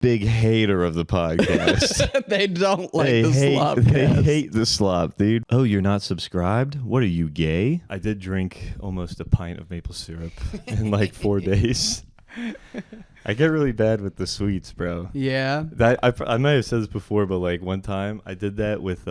big hater of the podcast. They don't like They the SlopCast. hate the slop, dude. Oh, you're not subscribed? What are you, gay? I did drink almost a pint of maple syrup in like 4 days. I get really bad with the sweets, bro. Yeah. I might have said this before, but like one time I did that with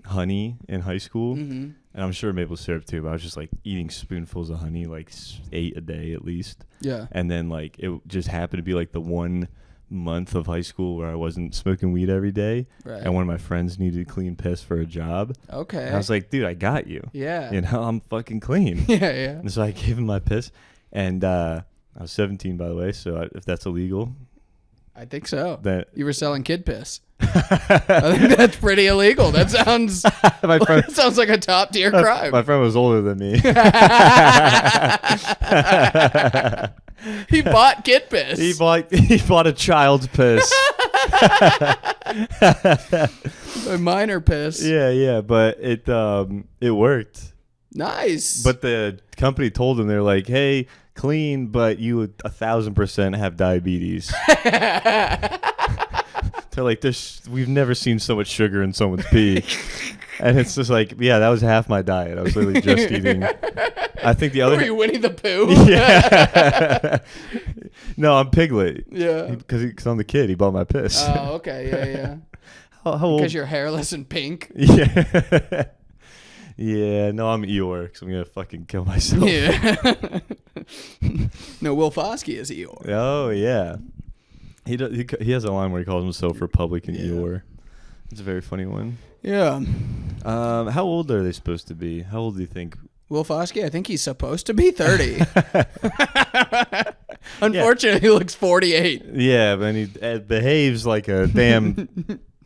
honey in high school, and I'm sure maple syrup too. But I was just like eating spoonfuls of honey, like 8 a day at least. Yeah. And then like it just happened to be like the 1 month of high school where I wasn't smoking weed every day, Right. and one of my friends needed clean piss for a job. Okay. And I was like, dude, I got you. Yeah. You know, I'm fucking clean. Yeah. And so I gave him my piss, and I was 17, by the way, so if that's illegal. I think so. That You were selling kid piss. I think that's pretty illegal. That sounds that sounds like a top tier crime. My friend was older than me. He bought kid piss. He bought a child's piss. A minor piss. Yeah, but it worked. Nice. But the company told him, they're like, hey, clean, but you would 1,000% have diabetes. They're like, we've never seen so much sugar in someone's pee. And it's just like, yeah, that was half my diet. I was literally just eating. I think the other. Were you Winnie the Pooh? Yeah. No, I'm Piglet. Yeah. Because I'm the kid. He bought my piss. Oh, okay. Yeah. How old? Because you're hairless and pink. Yeah. Yeah. No, I'm Eeyore because I'm gonna fucking kill myself. Yeah. No, Will Foskey is Eeyore. Oh yeah. He has a line where he calls himself Republican Eeyore. It's a very funny one. Yeah. How old are they supposed to be? How old do you think? Will Foskey, I think he's supposed to be 30. Unfortunately, he looks 48. Yeah, but he behaves like a damn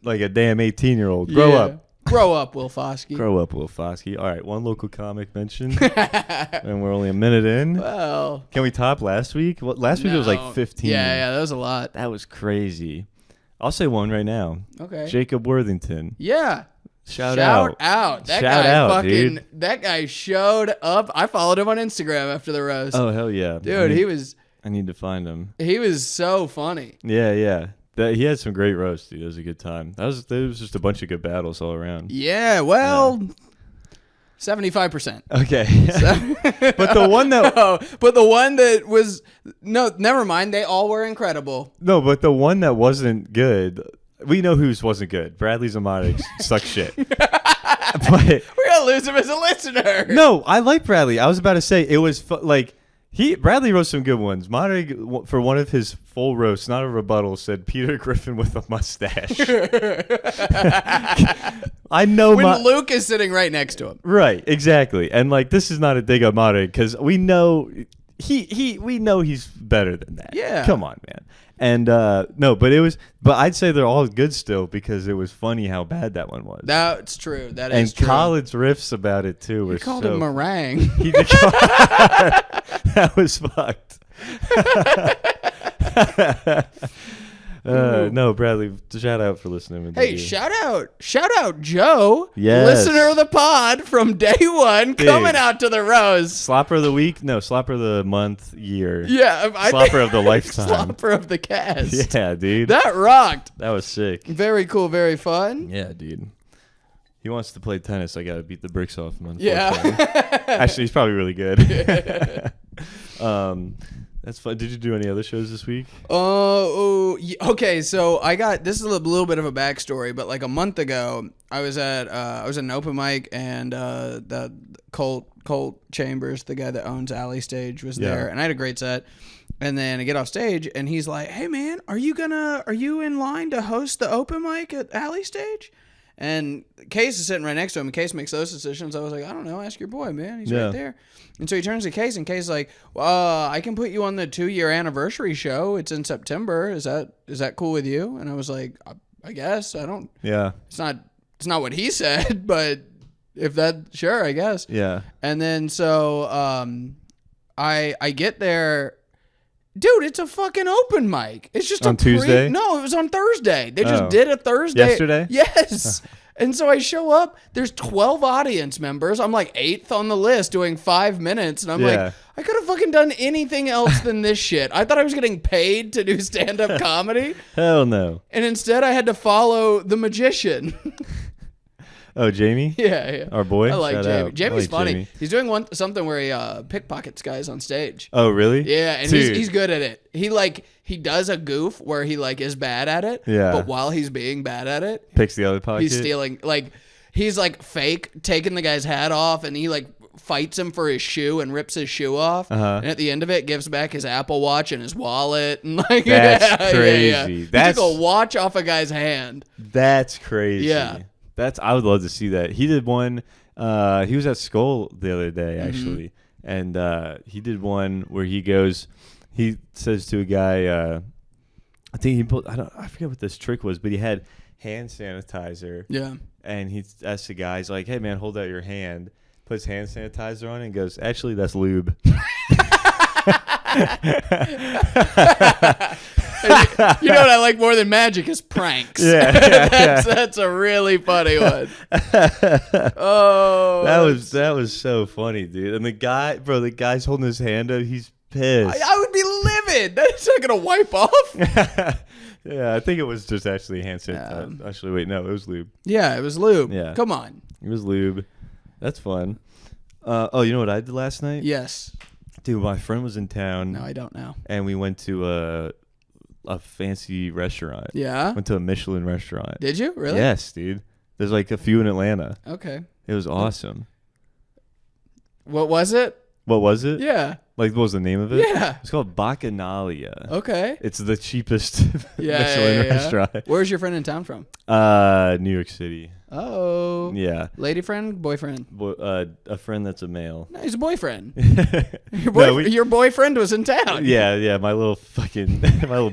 18-year-old. Grow up. Grow up, Will Foskey. Grow up, Will Foskey. All right, one local comic mentioned, and we're only a minute in. Well, can we top last week? Well, last week it was like 15. Yeah, that was a lot. That was crazy. I'll say one right now. Okay. Jacob Worthington. Yeah. Shout out. Dude. Dude. That guy showed up. I followed him on Instagram after the roast. Oh, hell yeah. Dude, I need to find him. He was so funny. Yeah. He had some great roasts, dude. It was a good time. There was just a bunch of good battles all around. Yeah, well, 75%. Okay. But the one that was never mind. They all were incredible. No, but the one that wasn't good, we know whose wasn't good. Bradley Zamatic sucked shit. But we're gonna lose him as a listener. No, I like Bradley. I was about to say it was Bradley wrote some good ones. Monterey, for one of his full roasts, not a rebuttal, said Peter Griffin with a mustache. I know when Luke is sitting right next to him. Right, exactly. And this is not a dig at Monterey because we know we know he's better than that. Yeah. Come on, man. And but I'd say they're all good still because it was funny how bad that one was. That's true. That is true. And Colin's riffs about it too were he called him meringue. That was fucked. No, Bradley, shout out for listening. Hey, shout out Joe, yes. Listener of the pod from day one, coming out to the roast. Slopper of the week? No, Slopper of the month, year. Yeah. Slopper of the lifetime. Slopper of the cast. Yeah, dude. That rocked. That was sick. Very cool, very fun. Yeah, dude. He wants to play tennis. I got to beat the bricks off him, yeah. Actually, he's probably really good. That's fun. Did you do any other shows this week? Okay. So this is a little bit of a backstory, but like a month ago, I was at an open mic, and the Colt Chambers, the guy that owns Alley Stage, was there, and I had a great set. And then I get off stage, and he's like, "Hey man, are you in line to host the open mic at Alley Stage?" And Case is sitting right next to him, and Case makes those decisions. I was like, I don't know, ask your boy, man. He's right there. And so he turns to Case, and Case is like, I can put you on the 2-year anniversary show. It's in September. Is that cool with you? And I was like, I guess. I don't. Yeah. It's not what he said, but if sure, I guess. Yeah. And then so I get there. Dude, it's a fucking open mic. It's just on Tuesday. No, it was on Thursday. They just did a Thursday. Yesterday? Yes. And so I show up, there's 12 audience members. I'm like 8th on the list doing 5 minutes. And I'm like, I could have fucking done anything else than this shit. I thought I was getting paid to do stand-up comedy. Hell no. And instead I had to follow the magician. Oh, Jamie? Yeah. Our boy? I like Shout Jamie. out. Jamie's funny. Jamie. He's doing something where he pickpockets guys on stage. Oh, really? Yeah, and he's good at it. He does a goof where he like is bad at it. Yeah. But while he's being bad at it, Picks the other pocket. he's stealing. Like he's like fake taking the guy's hat off, and he like fights him for his shoe and rips his shoe off. And at the end of it, gives back his Apple Watch and his wallet. And like that's crazy. Yeah. He took a watch off a guy's hand. That's crazy. Yeah. I would love to see that. He did one. He was at Skull the other day actually, and he did one where he says to a guy, I think I forget what this trick was, but he had hand sanitizer. Yeah. And he asked the guy, he's like, "Hey man, hold out your hand." Puts hand sanitizer on it and goes, "Actually, that's lube." You know what I like more than magic is pranks. Yeah, That's a really funny one. Oh, that was so funny, dude. And the guy's holding his hand up. He's pissed. I would be livid. That's not gonna wipe off. Yeah, I think it was just actually hand sanitizer. Actually, wait, no, it was lube. Yeah, it was lube. Yeah, come on. It was lube. That's fun. Oh, you know what I did last night? Yes. Dude, my friend was in town. No, I don't know. And we went to a fancy restaurant. Yeah? Went to a Michelin restaurant. Did you? Really? Yes, dude. There's like a few in Atlanta. Okay. It was awesome. What was it? What was it? Yeah. Like, what was the name of it? Yeah. It's called Bacchanalia. Okay. It's the cheapest Michelin restaurant. Where's your friend in town from? New York City. Oh. Yeah. Lady friend? Boyfriend? A friend that's a male. No, he's a boyfriend. No, your boyfriend was in town. Yeah. My little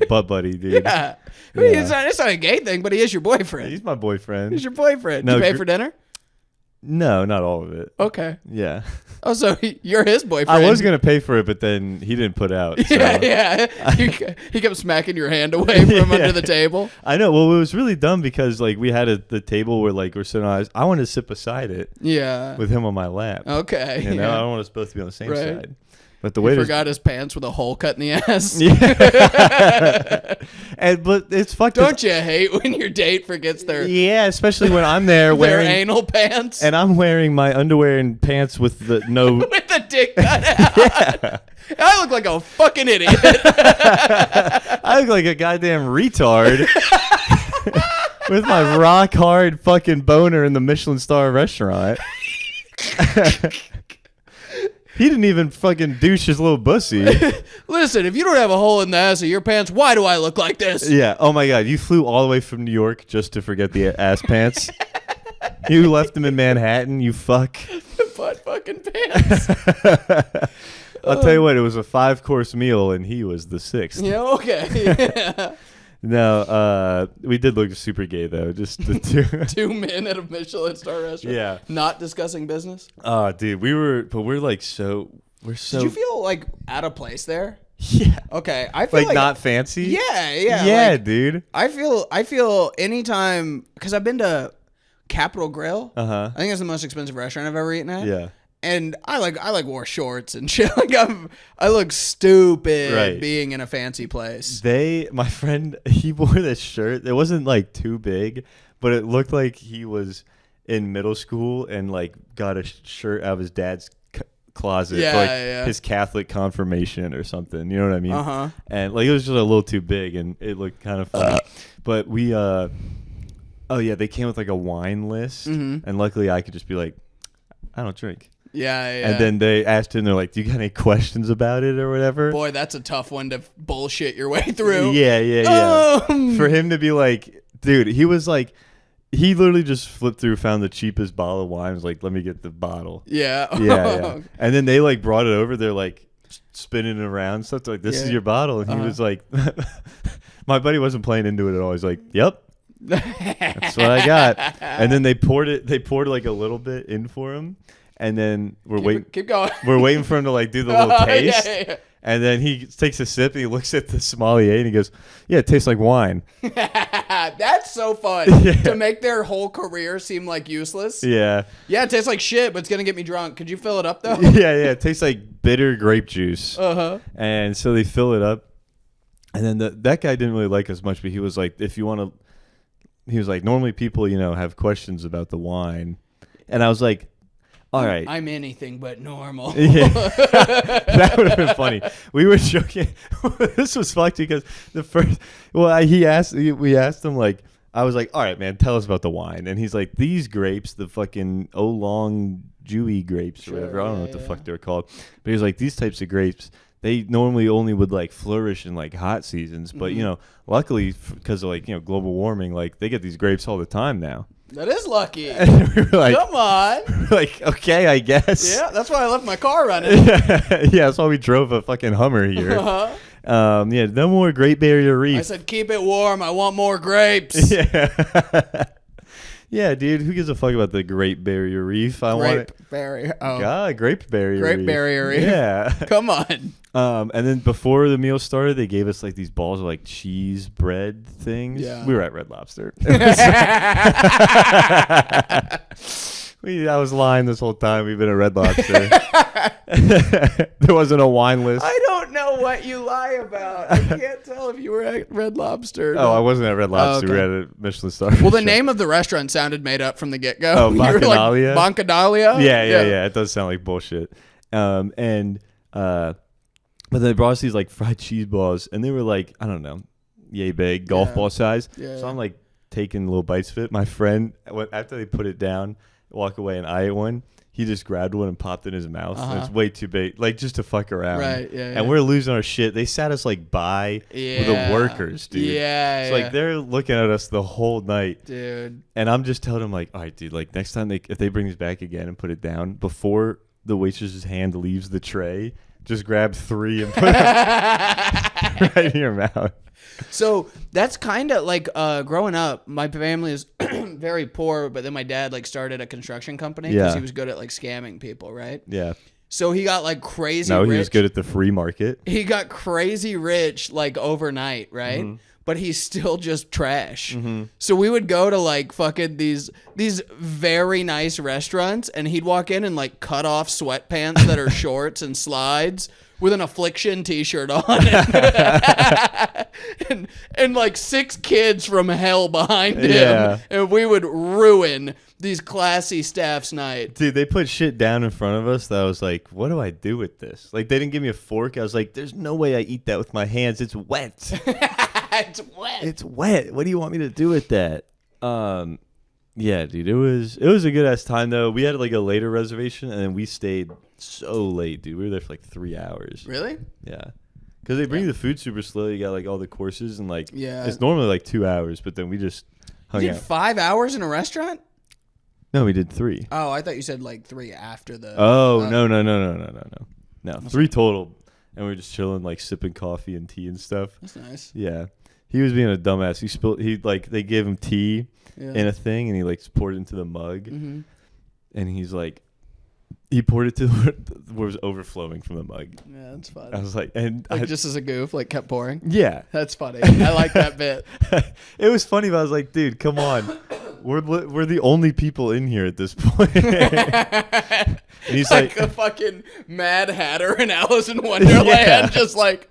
butt buddy, dude. Yeah. I mean, it's not a gay thing, but he is your boyfriend. He's my boyfriend. He's your boyfriend. No, Did you pay for dinner? No, not all of it. Okay. Yeah. Oh, so you're his boyfriend. I was going to pay for it, but then he didn't put out. So. Yeah. He kept smacking your hand away from under the table. I know. Well, it was really dumb because like we had the table where like we're sitting on. I wanted to sit beside it. Yeah. With him on my lap. Okay. You know, I don't want us both to be on the same Right. side. But the waiter forgot his pants with a hole cut in the ass. Yeah. But it's fucked. Don't you hate when your date forgets their especially when I'm there wearing anal pants and I'm wearing my underwear and pants with the no with the dick cut out. Yeah. I look like a fucking idiot. I look like a goddamn retard with my rock hard fucking boner in the Michelin star restaurant. He didn't even fucking douche his little bussy. Listen, if you don't have a hole in the ass of your pants, why do I look like this? Yeah. Oh my God. You flew all the way from New York just to forget the ass pants. You left them in Manhattan. You fuck. Butt fucking pants. I'll tell you what. It was a 5-course meal, and he was the 6th. Yeah. Okay. Yeah. No, we did look super gay though. Just the two. 2 men at a Michelin star restaurant. Yeah. Not discussing business. Oh, dude, we're so. Did you feel like out of place there? Yeah. Okay, I feel like not fancy. Yeah, like, dude. I feel anytime because I've been to Capitol Grill. I think it's the most expensive restaurant I've ever eaten at. Yeah. And I wore shorts and shit. Like I look stupid being in a fancy place. My friend, he wore this shirt. It wasn't like too big, but it looked like he was in middle school and like got a shirt out of his dad's closet for like his Catholic confirmation or something. You know what I mean? And like it was just a little too big and it looked kind of funny. But we they came with like a wine list, and luckily I could just be like, I don't drink. Yeah. And then they asked him, they're like, do you got any questions about it or whatever? Boy, that's a tough one to bullshit your way through. Yeah. For him to be like, dude, he was like, he literally just flipped through, found the cheapest bottle of wine, was like, let me get the bottle. Yeah. And then they like brought it over. They're like spinning it around. Stuff like, this is your bottle. And he was like, my buddy wasn't playing into it at all. He's like, yep. That's what I got. And then they poured like a little bit in for him. And then keep going. We're waiting for him to like do the little taste. And then he takes a sip and he looks at the sommelier and he goes, yeah, it tastes like wine. Yeah. That's so fun to make their whole career seem like useless. Yeah. Yeah, it tastes like shit, but it's gonna get me drunk. Could you fill it up though? Yeah. It tastes like bitter grape juice. And so they fill it up, and then that guy didn't really like us much, but he was like, if you want to, he was like, normally people, have questions about the wine, and I was like, all right. I'm anything but normal. Yeah. That would have been funny. We were joking. This was fucked because we asked him, like, I was like, all right, man, tell us about the wine. And he's like, these grapes, the fucking Oolong Jewy grapes or whatever. I don't know what the fuck they're called. But he was like, these types of grapes, they normally only would like flourish in like hot seasons. But, luckily because of like, global warming, like they get these grapes all the time now. That is lucky. And we were like, come on. Like, okay, I guess. Yeah, that's why I left my car running. Yeah, that's why we drove a fucking Hummer here. No more Great Barrier Reef. I said, keep it warm. I want more grapes. Yeah. Yeah, dude. Who gives a fuck about the Great Barrier Reef? Grape Barrier. Oh. God, Grape Barrier Reef. Grape Barrier Reef. Yeah. Come on. And then before the meal started, they gave us like these balls of like cheese bread things. Yeah. We were at Red Lobster. I was lying this whole time. We've been at Red Lobster. There wasn't a wine list. I don't know what you lie about. I can't tell if you were at Red Lobster. Oh, I wasn't at Red Lobster. Oh, okay. We were at a Michelin star. Well, the name of the restaurant sounded made up from the get-go. Oh, Bacchanalia? Like, Bacchanalia? Yeah. It does sound like bullshit. But they brought us these like fried cheese balls, and they were like, I don't know, yay big, golf ball size. Yeah. So I'm like taking little bites of it. My friend, after they put it down, walk away, and I ate one. He just grabbed one and popped it in his mouth. And it's way too big, like just to fuck around. Right, yeah. And we're losing our shit. They sat us like by with the workers, dude. Yeah, it's like they're looking at us the whole night, dude. And I'm just telling them like, all right, dude, like next time if they bring these back again and put it down before the waitress's hand leaves the tray, just grab 3 and put it right in your mouth. So that's kind of like growing up, my family is very poor, but then my dad like started a construction company because he was good at like scamming people, right? Yeah. So he got like crazy rich. He was good at the free market. He got crazy rich like overnight, right? Mm-hmm. But he's still just trash. Mm-hmm. So we would go to like fucking these very nice restaurants, and he'd walk in and like cut off sweatpants that are shorts and slides with an Affliction t-shirt on and like 6 kids from hell behind him. And we would ruin these classy staff's night. Dude, they put shit down in front of us that I was like, what do I do with this? Like, they didn't give me a fork. I was like, there's no way I eat that with my hands. It's wet. It's wet. It's wet. What do you want me to do with that? Yeah, dude, it was a good ass time though. We had like a later reservation, and then we stayed so late, dude. We were there for like 3 hours. Really? Yeah, because they bring you the food super slow. You got like all the courses, and like it's normally like 2 hours, but then we just hung out. You did 5 hours in a restaurant? No, we did 3. Oh, I thought you said like 3 after the. Oh no, 3 total, and we were just chilling, like sipping coffee and tea and stuff. That's nice. Yeah, he was being a dumbass. They gave him tea in a thing, and he like poured it into the mug, and he's like, he poured it to where it was overflowing from the mug. Yeah, that's funny. I was like, just as a goof, like kept pouring. Yeah, that's funny. I like that bit. It was funny, but I was like, dude, come on, we're the only people in here at this point. And he's like a fucking Mad Hatter in Alice in Wonderland, just like.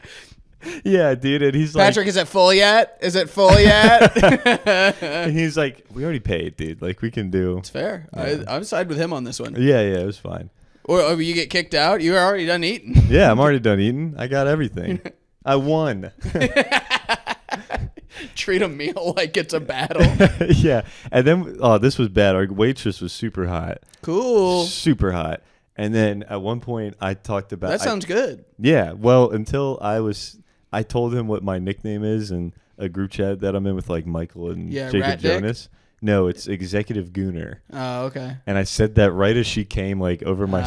Yeah, dude, and he's Patrick, is it full yet? Is it full yet? And he's like, we already paid, dude. Like, we can do. It's fair. Yeah. I'm side with him on this one. Yeah, it was fine. Or you get kicked out? You're already done eating. Yeah, I'm already done eating. I got everything. I won. Treat a meal like it's a battle. Yeah, and then this was bad. Our waitress was super hot. Cool. Super hot. And then at one point, I talked about. That sounds good. Yeah, well, until I told him what my nickname is in a group chat that I'm in with like Michael and Jacob Jonas. No, it's Executive Gooner. Oh, okay. And I said that right as she came like over my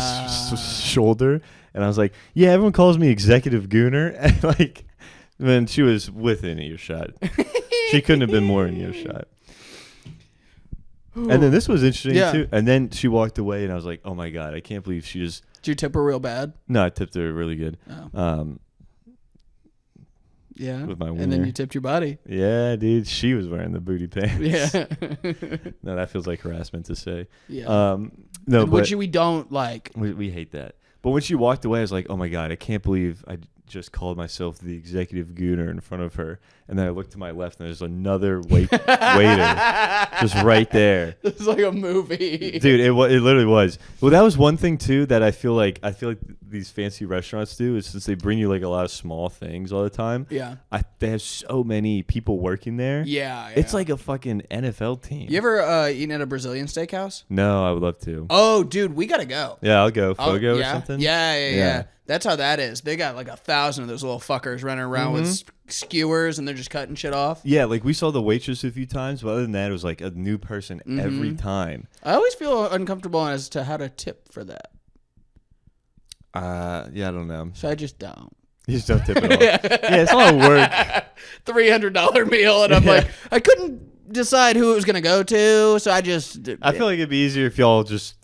shoulder, and I was like, "Yeah, everyone calls me Executive Gooner." And like, then she was within earshot. She couldn't have been more in earshot. And then this was interesting too. And then she walked away, and I was like, "Oh my god, I can't believe she just." Did you tip her real bad? No, I tipped her really good. Oh. Yeah. With my wiener. And then you tipped your body. Yeah, dude. She was wearing the booty pants. Yeah. No, that feels like harassment to say. Yeah. No, which we don't like. We hate that. But when she walked away, I was like, oh my God, I can't believe I just called myself the executive gooner in front of her. And then I looked to my left and there's another waiter just right there. It's like a movie. Dude, it literally was. Well, that was one thing too that I feel like these fancy restaurants do is since they bring you like a lot of small things all the time. Yeah. They have so many people working there. Yeah. It's like a fucking NFL team. You ever eaten at a Brazilian steakhouse? No, I would love to. Oh, dude, we gotta go. Yeah, I'll go. Fogo or something? Yeah. That's how that is. They got like 1,000 of those little fuckers running around with skewers and they're just cutting shit off. Yeah, like we saw the waitress a few times, but other than that, it was like a new person every time. I always feel uncomfortable as to how to tip for that. Yeah, I don't know. So I just don't. You just don't tip at all. Yeah, it's a lot of work. $300 meal, and I'm like, I couldn't decide who it was gonna go to, so I just. I feel like it'd be easier if y'all just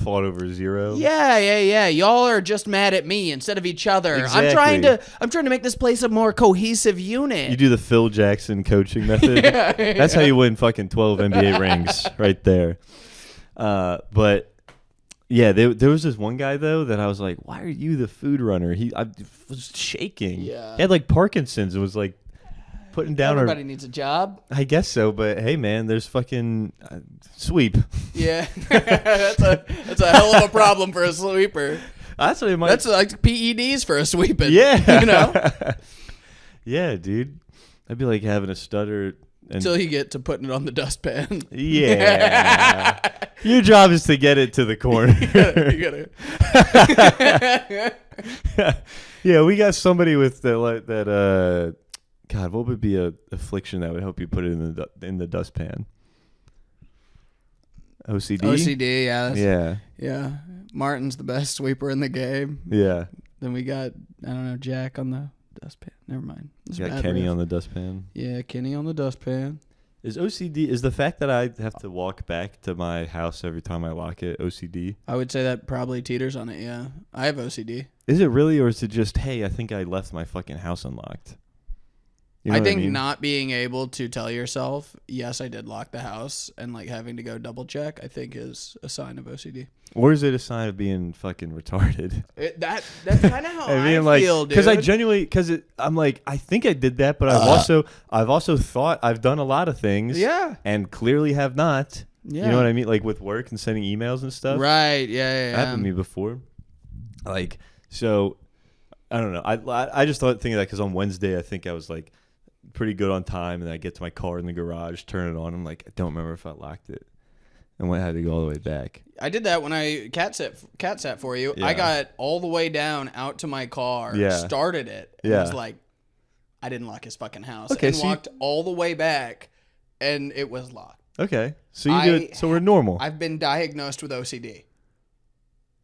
fought over zero. Yeah. Y'all are just mad at me instead of each other. Exactly. I'm trying to make this place a more cohesive unit. You do the Phil Jackson coaching method. That's how you win fucking 12 NBA rings right there. But yeah, there was this one guy though that I was like, why are you the food runner? I was shaking. Yeah. He had like Parkinson's and was like putting down Everybody needs a job. I guess so, but hey man, there's fucking sweep. Yeah. that's a hell of a problem for a sweeper. That's what it might. That's like PEDs for a sweeping. Yeah. Yeah, dude. That'd be like having a stutter until you get to putting it on the dustpan. Yeah. Your job is to get it to the corner. you gotta. Yeah, we got somebody with that. God, what would be a affliction that would help you put it in the dustpan? OCD. OCD, yeah. Martin's the best sweeper in the game. Yeah. Then we got Jack on the dustpan. Never mind. You got Kenny on the dustpan. Yeah, Kenny on the dustpan. Is the fact that I have to walk back to my house every time I lock it OCD? I would say that probably teeters on it, yeah. I have OCD. Is it really, or is it just, hey, I think I left my fucking house unlocked? You know I think mean? Not being able to tell yourself, yes, I did lock the house, and like having to go double check, I think is a sign of OCD. Or is it a sign of being fucking retarded? That's kind of how I feel, dude. Because I'm like, I think I did that, but I've also thought I've done a lot of things. Yeah. And clearly have not. Yeah. You know what I mean? Like with work and sending emails and stuff. Right. Yeah. That happened to me before. Like, so, I don't know. I just thinking that because on Wednesday, I think I was like pretty good on time, and I get to my car in the garage, turn it on. I'm like, I don't remember if I locked it. And I had to go all the way back. I did that when I cat sat for you. Yeah. I got all the way down out to my car, started it, and was like, I didn't lock his fucking house. Okay, and walked all the way back, and it was locked. Okay. So you do it, so we're normal. I've been diagnosed with OCD.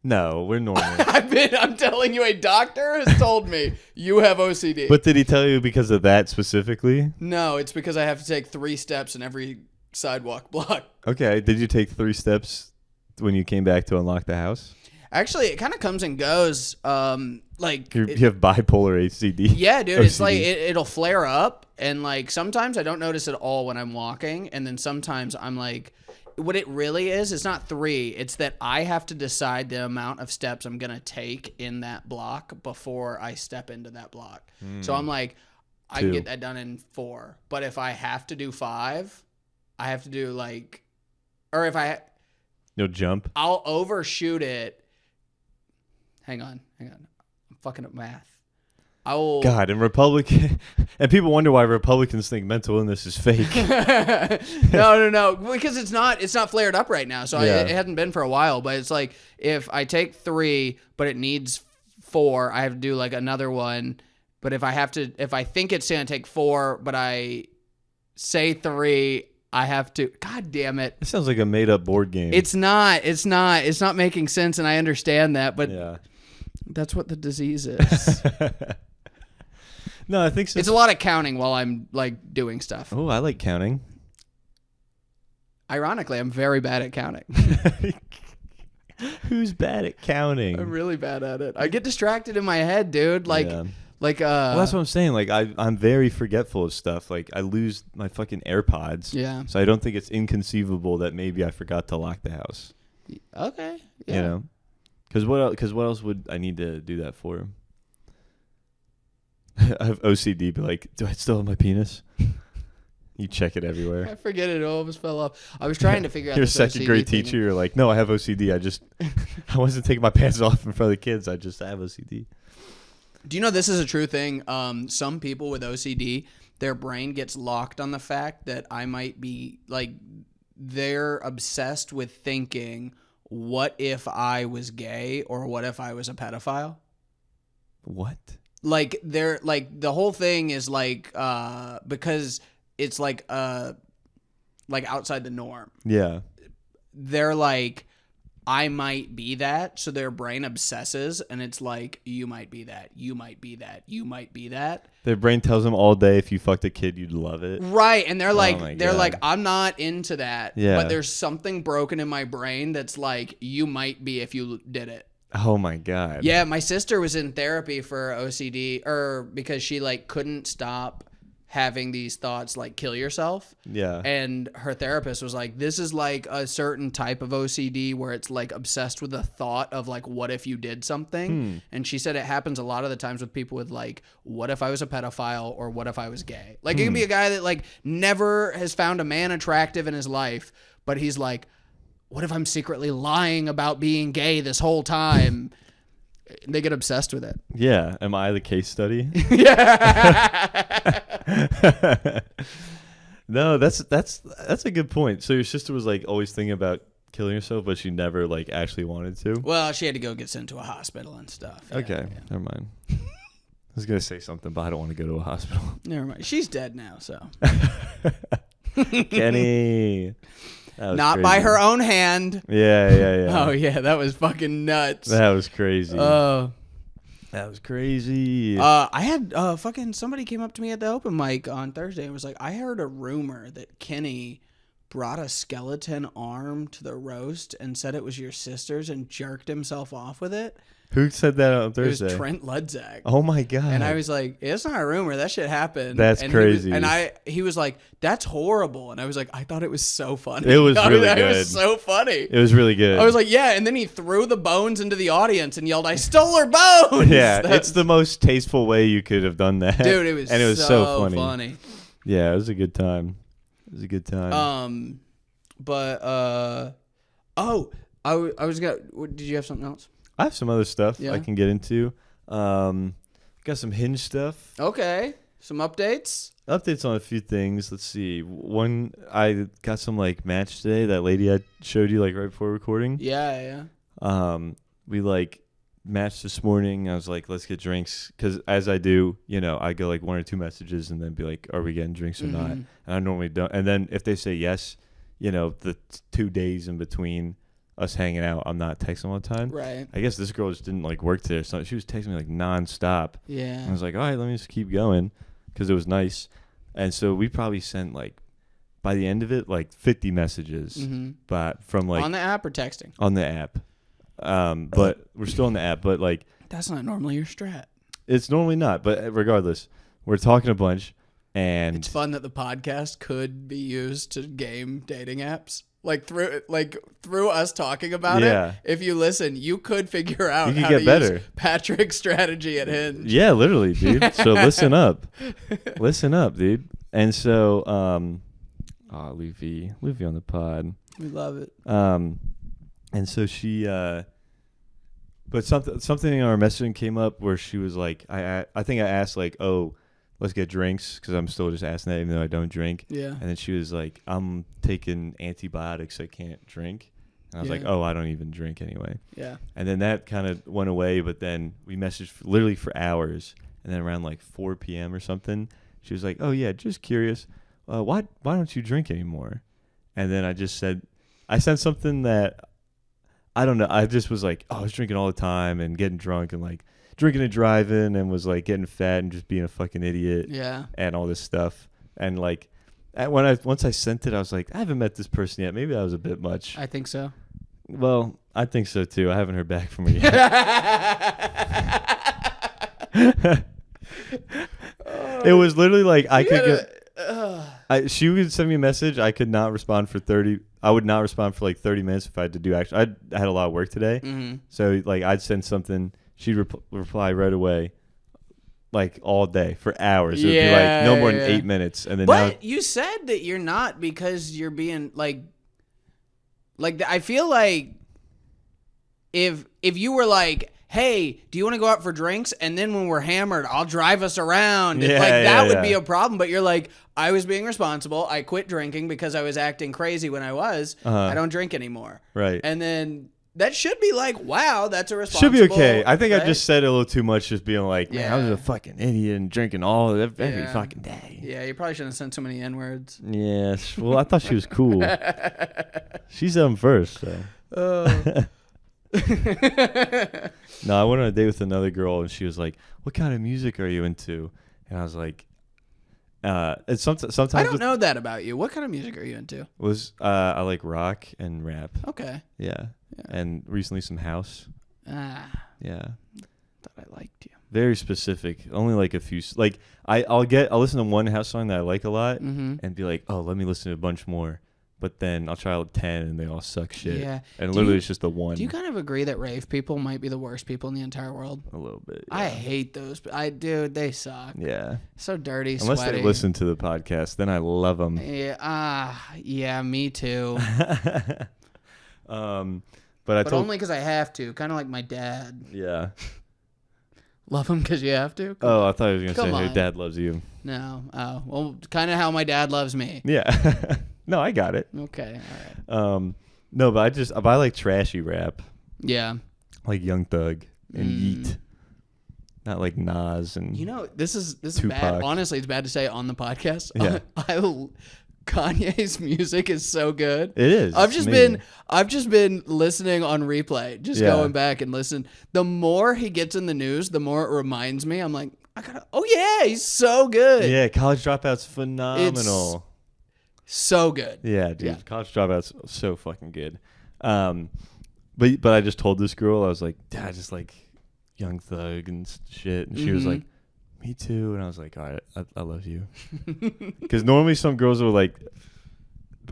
No, we're normal. I'm telling you, a doctor has told me you have OCD. But did he tell you because of that specifically? No, it's because I have to take 3 steps in every sidewalk block. Okay. Did you take 3 steps when you came back to unlock the house? Actually, it kind of comes and goes. You have bipolar OCD. Yeah, dude. OCD. It's like it'll flare up, and like sometimes I don't notice it all when I'm walking, and then sometimes I'm like, what it really is, it's not 3. It's that I have to decide the amount of steps I'm gonna take in that block before I step into that block. So I'm like, I can get that done in 4, but if I have to do 5, I have to do like, or if no jump, I'll overshoot it. Hang on. I'm fucking up math. God, and and people wonder why Republicans think mental illness is fake. No, because it's not flared up right now, so it hasn't been for a while. But it's like if I take 3, but it needs 4, I have to do like another one. But if I think it's gonna take 4, but I say 3, I have to. God damn it! It sounds like a made-up board game. It's not making sense, and I understand that, but yeah. That's what the disease is. No, I think so. It's a lot of counting while I'm like doing stuff. Oh, I like counting. Ironically, I'm very bad at counting. Who's bad at counting? I'm really bad at it. I get distracted in my head, dude. Like Like, well, that's what I'm saying. Like, I'm very forgetful of stuff. Like, I lose my fucking AirPods. Yeah. So I don't think it's inconceivable that maybe I forgot to lock the house. Okay. Yeah. You know? Because what else would I need to do that for? I have OCD, but like, do I still have my penis? You check it everywhere. I forget it. All almost fell off. I was trying to figure out. You're a this second OCD grade thing. teacher. You're like, no, I have OCD. I wasn't taking my pants off in front of the kids. I have OCD. Do you know this is a true thing? Some people with OCD, their brain gets locked on the fact that I might be like, they're obsessed with thinking, what if I was gay or what if I was a pedophile? What? Like they're like the whole thing is like because it's like outside the norm. Yeah. They're like, I might be that, so their brain obsesses, and it's like, you might be that, you might be that, you might be that. Their brain tells them all day, if you fucked a kid, you'd love it. Right, and they're like, God. I'm not into that. Yeah. But there's something broken in my brain that's like, you might be if you did it. Oh my God. Yeah, my sister was in therapy for OCD, or because she like couldn't stop having these thoughts like kill yourself. Yeah. And her therapist was like, this is like a certain type of OCD where it's like obsessed with the thought of like, what if you did something? And she said it happens a lot of the times with people with like, what if I was a pedophile or what if I was gay? Like it can be a guy that like never has found a man attractive in his life, but he's like, what if I'm secretly lying about being gay this whole time? They get obsessed with it. Yeah. Am I the case study? Yeah. No, that's a good point. So your sister was like always thinking about killing herself, but she never like actually wanted to. Well, she had to go get sent to a hospital and stuff. Yeah, Okay, yeah. never mind. I was gonna say something, but I don't want to go to a hospital. Never mind. She's dead now, so. Kenny. That was Not crazy. by her own hand. Yeah. Oh, yeah. That was fucking nuts. That was crazy. Oh. That was crazy. I had fucking somebody came up to me at the open mic on Thursday and was like, I heard a rumor that Kenny brought a skeleton arm to the roast and said it was your sister's and jerked himself off with it. Who said that on It Thursday? was Trent Ludzak. Oh my God. And I was like, it's not a rumor. That shit happened. That's and crazy. He was like, that's horrible. And I was like, I thought it was so funny. It was really It good. was so funny. It was really good. I was like, yeah. And then he threw the bones into the audience and yelled, I stole her bones. yeah, it's the most tasteful way you could have done that. Dude, it was, and it was so funny. Yeah, it was a good time. It was a good time. But I was gonna. Did you have something else? I have some other stuff Yeah. I can get into. Got some Hinge stuff. Okay, some updates. Updates on a few things. Let's see. One, I got some like match today. That lady I showed you like right before recording. Yeah. We like matched this morning. I was like, let's get drinks, because as I do, I go like one or two messages and then be like, are we getting drinks or not? And I normally don't. And then if they say yes, the 2 days in between us hanging out, I'm not texting all the time. Right. I guess this girl just didn't like work there, so she was texting me like nonstop. Yeah. And I was like, all right, let me just keep going, because it was nice. And so we probably sent like, by the end of it, like 50 messages, but from like on the app or texting? On the app. But we're still on the app, but like That's not normally your strat. it's normally not. But regardless, we're talking a bunch, and It's fun that the podcast could be used to game dating apps. Through us talking about Yeah. it, if you listen, you could figure out You could how get to better. use Patrick's strategy at Hinge. yeah, literally, dude. So listen up, dude. And so, Luffy on the pod. We love it. And so she, but something in our messaging came up where she was like, I think I asked like, oh, let's get drinks, because I'm still just asking that even though I don't drink. Yeah. And then she was like, I'm taking antibiotics, I can't drink. And I was like, Yeah. oh, I don't even drink anyway. Yeah. And then that kind of went away, but then we messaged literally for hours. And then around like 4 p.m. or something, she was like, oh yeah, just curious, why don't you drink anymore? And then I sent something that, I don't know, I just was like, oh, I was drinking all the time and getting drunk and like drinking and driving, and was like getting fat and just being a fucking idiot. Yeah. And all this stuff. And like, once I sent it, I was like, I haven't met this person yet. Maybe that was a bit much. I think so. Well, I think so too. I haven't heard back from her yet. It was literally like I could get. She would send me a message. I could not respond for 30. I would not respond for like 30 minutes if I had to do action. I had a lot of work today, so like I'd send something. She'd reply right away, like all day for hours. It would be like no more than 8 minutes, and then. But you said that you're not because you're being like I feel like if you were like, hey, do you want to go out for drinks? And then when we're hammered, I'll drive us around. Yeah, That would be a problem. But you're like, I was being responsible. I quit drinking because I was acting crazy when I was. I don't drink anymore. Right. And then that should be like, wow, that's a responsible. Should be okay. I think right? I just said it a little too much, just being like, man, I was a fucking idiot and drinking every fucking day. Yeah, you probably shouldn't have sent so many N-words. Yes. Well, I thought she was cool. She said them first. So. No, I went on a date with another girl, and she was like, "What kind of music are you into?" And I was like, "It's sometimes I don't know that about you. What kind of music are you into?" I like rock and rap. Okay. Yeah. And recently some house. Yeah. Thought I liked you. Very specific. Only like a few. Like I'll listen to one house song that I like a lot, and be like, "Oh, let me listen to a bunch more." But then I'll try like 10 and they all suck shit. Yeah. And literally it's just the one. Do you kind of agree that rave people might be the worst people in the entire world? A little bit. Yeah. I hate those. Dude, they suck. Yeah. So dirty, Unless sweaty. they listen to the podcast, then I love them. Yeah. Yeah, me too. But only because I have to. Kind of like my dad. Yeah. Love him because you have to? I thought he was going to say your dad loves you. No. Oh, well, kind of how my dad loves me. Yeah. No, I got it. Okay, all right. No, but I like trashy rap. Yeah. Like Young Thug and Yeet. Not like Nas and this is Tupac. bad. Honestly, it's bad to say on the podcast. Yeah. Kanye's music is so good. It is. I've just been listening on replay, going back and listen. The more he gets in the news, the more it reminds me. I'm like, he's so good. Yeah, College Dropout's phenomenal. So good. Yeah, dude. Yeah. College Dropout's so fucking good. But I just told this girl, I was like, Dad, I just like Young Thug and shit. And she was like, me too. And I was like, all right, I love you. Because normally some girls are like,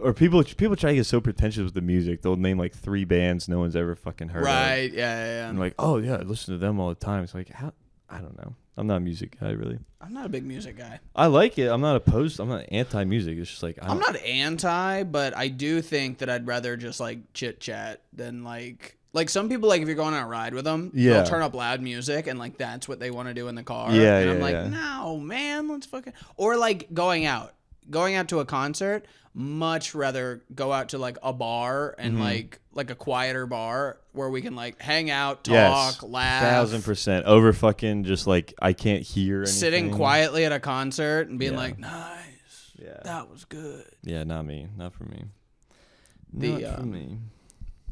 or people try to get so pretentious with the music. They'll name like 3 bands no one's ever fucking heard of. Right, yeah. And like, oh yeah, I listen to them all the time. It's like, how? I don't know. I'm not a music guy, really. I'm not a big music guy. I like it. I'm not anti-music. It's just like I'm not anti, but I do think that I'd rather just like chit chat than like some people, like if you're going on a ride with them, they'll turn up loud music and like that's what they want to do in the car. Yeah, and I'm like, no, man, let's fucking. Or like going out to a concert. Much rather go out to like a bar and like a quieter bar where we can like hang out, talk, laugh. 1000% over fucking just like I can't hear anything. Sitting quietly at a concert and being like, nice, that was good. Yeah, not for me. Not for me.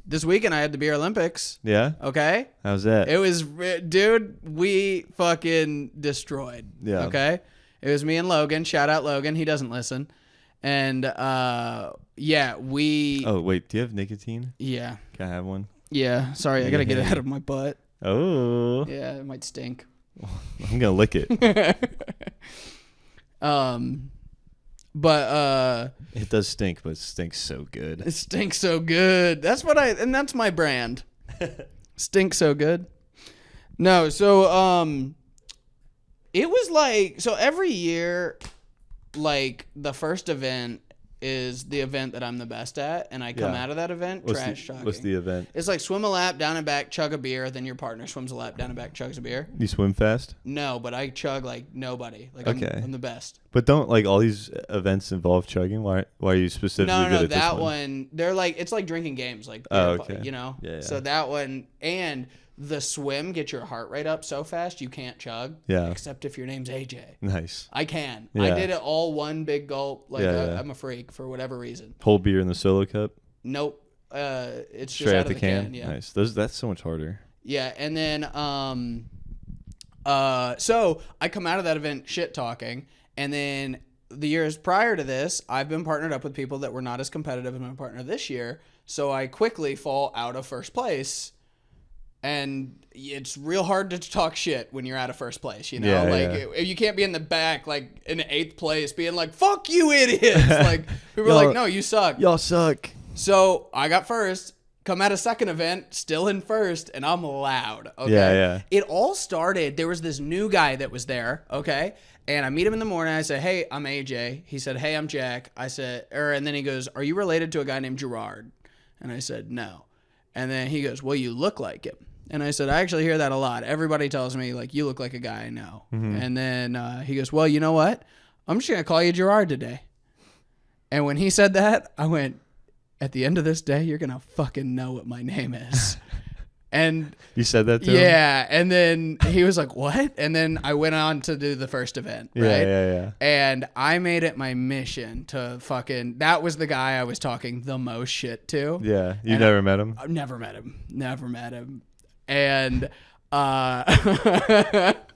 This weekend I had the Beer Olympics. Yeah. Okay. How's that? It was, dude. We fucking destroyed. Yeah. Okay. It was me and Logan. Shout out Logan. He doesn't listen. And we. Oh wait, do you have nicotine? Yeah. Can I have one? Yeah. Sorry, I gotta get it out of my butt. Oh. Yeah, it might stink. I'm gonna lick it. But it does stink, but it stinks so good. It stinks so good. That's my brand. Stinks so good. No, so it was like, so every year, like the first event is the event that I'm the best at, and I come out of that event trash talking. What's the event? It's like swim a lap, down and back, chug a beer, then your partner swims a lap, down and back, chugs a beer. You swim fast? No, but I chug like nobody. Like I'm the best. But don't like all these events involve chugging? Why are you specifically good at this one? That one, they're like, it's like drinking games, like you know. Yeah. So that one, and the swim gets your heart rate up so fast you can't chug. Yeah. Except if your name's AJ. Nice. I can. Yeah. I did it all one big gulp. Like I'm a freak for whatever reason. Whole beer in the solo cup? Nope. It's straight just out of the can. Yeah. Nice. That's so much harder. Yeah, and then so I come out of that event shit talking, and then the years prior to this, I've been partnered up with people that were not as competitive as my partner this year. So I quickly fall out of first place. And it's real hard to talk shit when you're out of first place, you know? Yeah, you can't be in the back, like, in 8th place, being like, fuck you, idiots! Like, people are like, no, you suck. Y'all suck. So, I got first, come out of second event, still in first, and I'm loud, okay? Yeah. It all started, there was this new guy that was there, okay? And I meet him in the morning, I say, hey, I'm AJ. He said, hey, I'm Jack. I said, and then he goes, are you related to a guy named Gerard? And I said, no. And then he goes, well, you look like him. And I said, I actually hear that a lot. Everybody tells me, like, you look like a guy I know. Mm-hmm. And then he goes, well, you know what? I'm just going to call you Gerard today. And when he said that, I went, at the end of this day, you're going to fucking know what my name is. And you said that to him? Yeah. And then he was like, what? And then I went on to do the first event. Right? Yeah. And I made it my mission to that was the guy I was talking the most shit to. Yeah. You never met him? I've never met him. And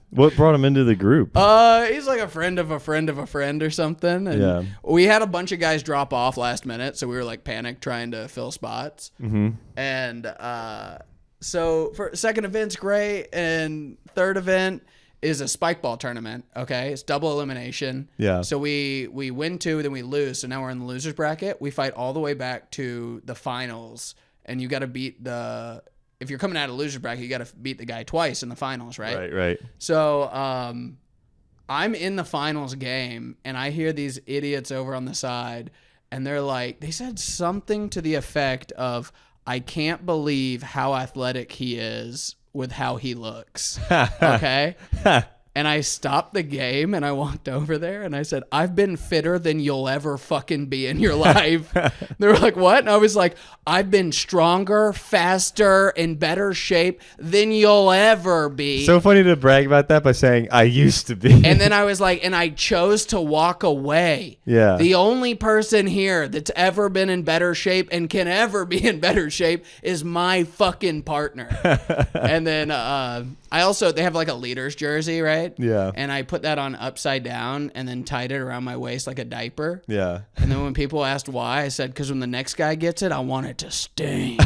what brought him into the group? He's like a friend of a friend of a friend or something. And yeah. We had a bunch of guys drop off last minute, so we were like panicked trying to fill spots. Mm-hmm. And so for second event's great, and third event is a spike ball tournament. Okay, it's double elimination. Yeah. So we win 2, then we lose. So now we're in the losers bracket. We fight all the way back to the finals, and you got to beat the. If you're coming out of losers bracket, you got to beat the guy twice in the finals, right? Right. So I'm in the finals game, and I hear these idiots over on the side, and they're like, they said something to the effect of, I can't believe how athletic he is with how he looks. Okay? And I stopped the game, and I walked over there, and I said, I've been fitter than you'll ever fucking be in your life. They were like, what? And I was like, I've been stronger, faster, in better shape than you'll ever be. So funny to brag about that by saying, I used to be. And then I was like, and I chose to walk away. Yeah. The only person here that's ever been in better shape and can ever be in better shape is my fucking partner. And then they have like a leader's jersey, right? Yeah. And I put that on upside down and then tied it around my waist like a diaper. Yeah. And then when people asked why, I said, because when the next guy gets it, I want it to sting.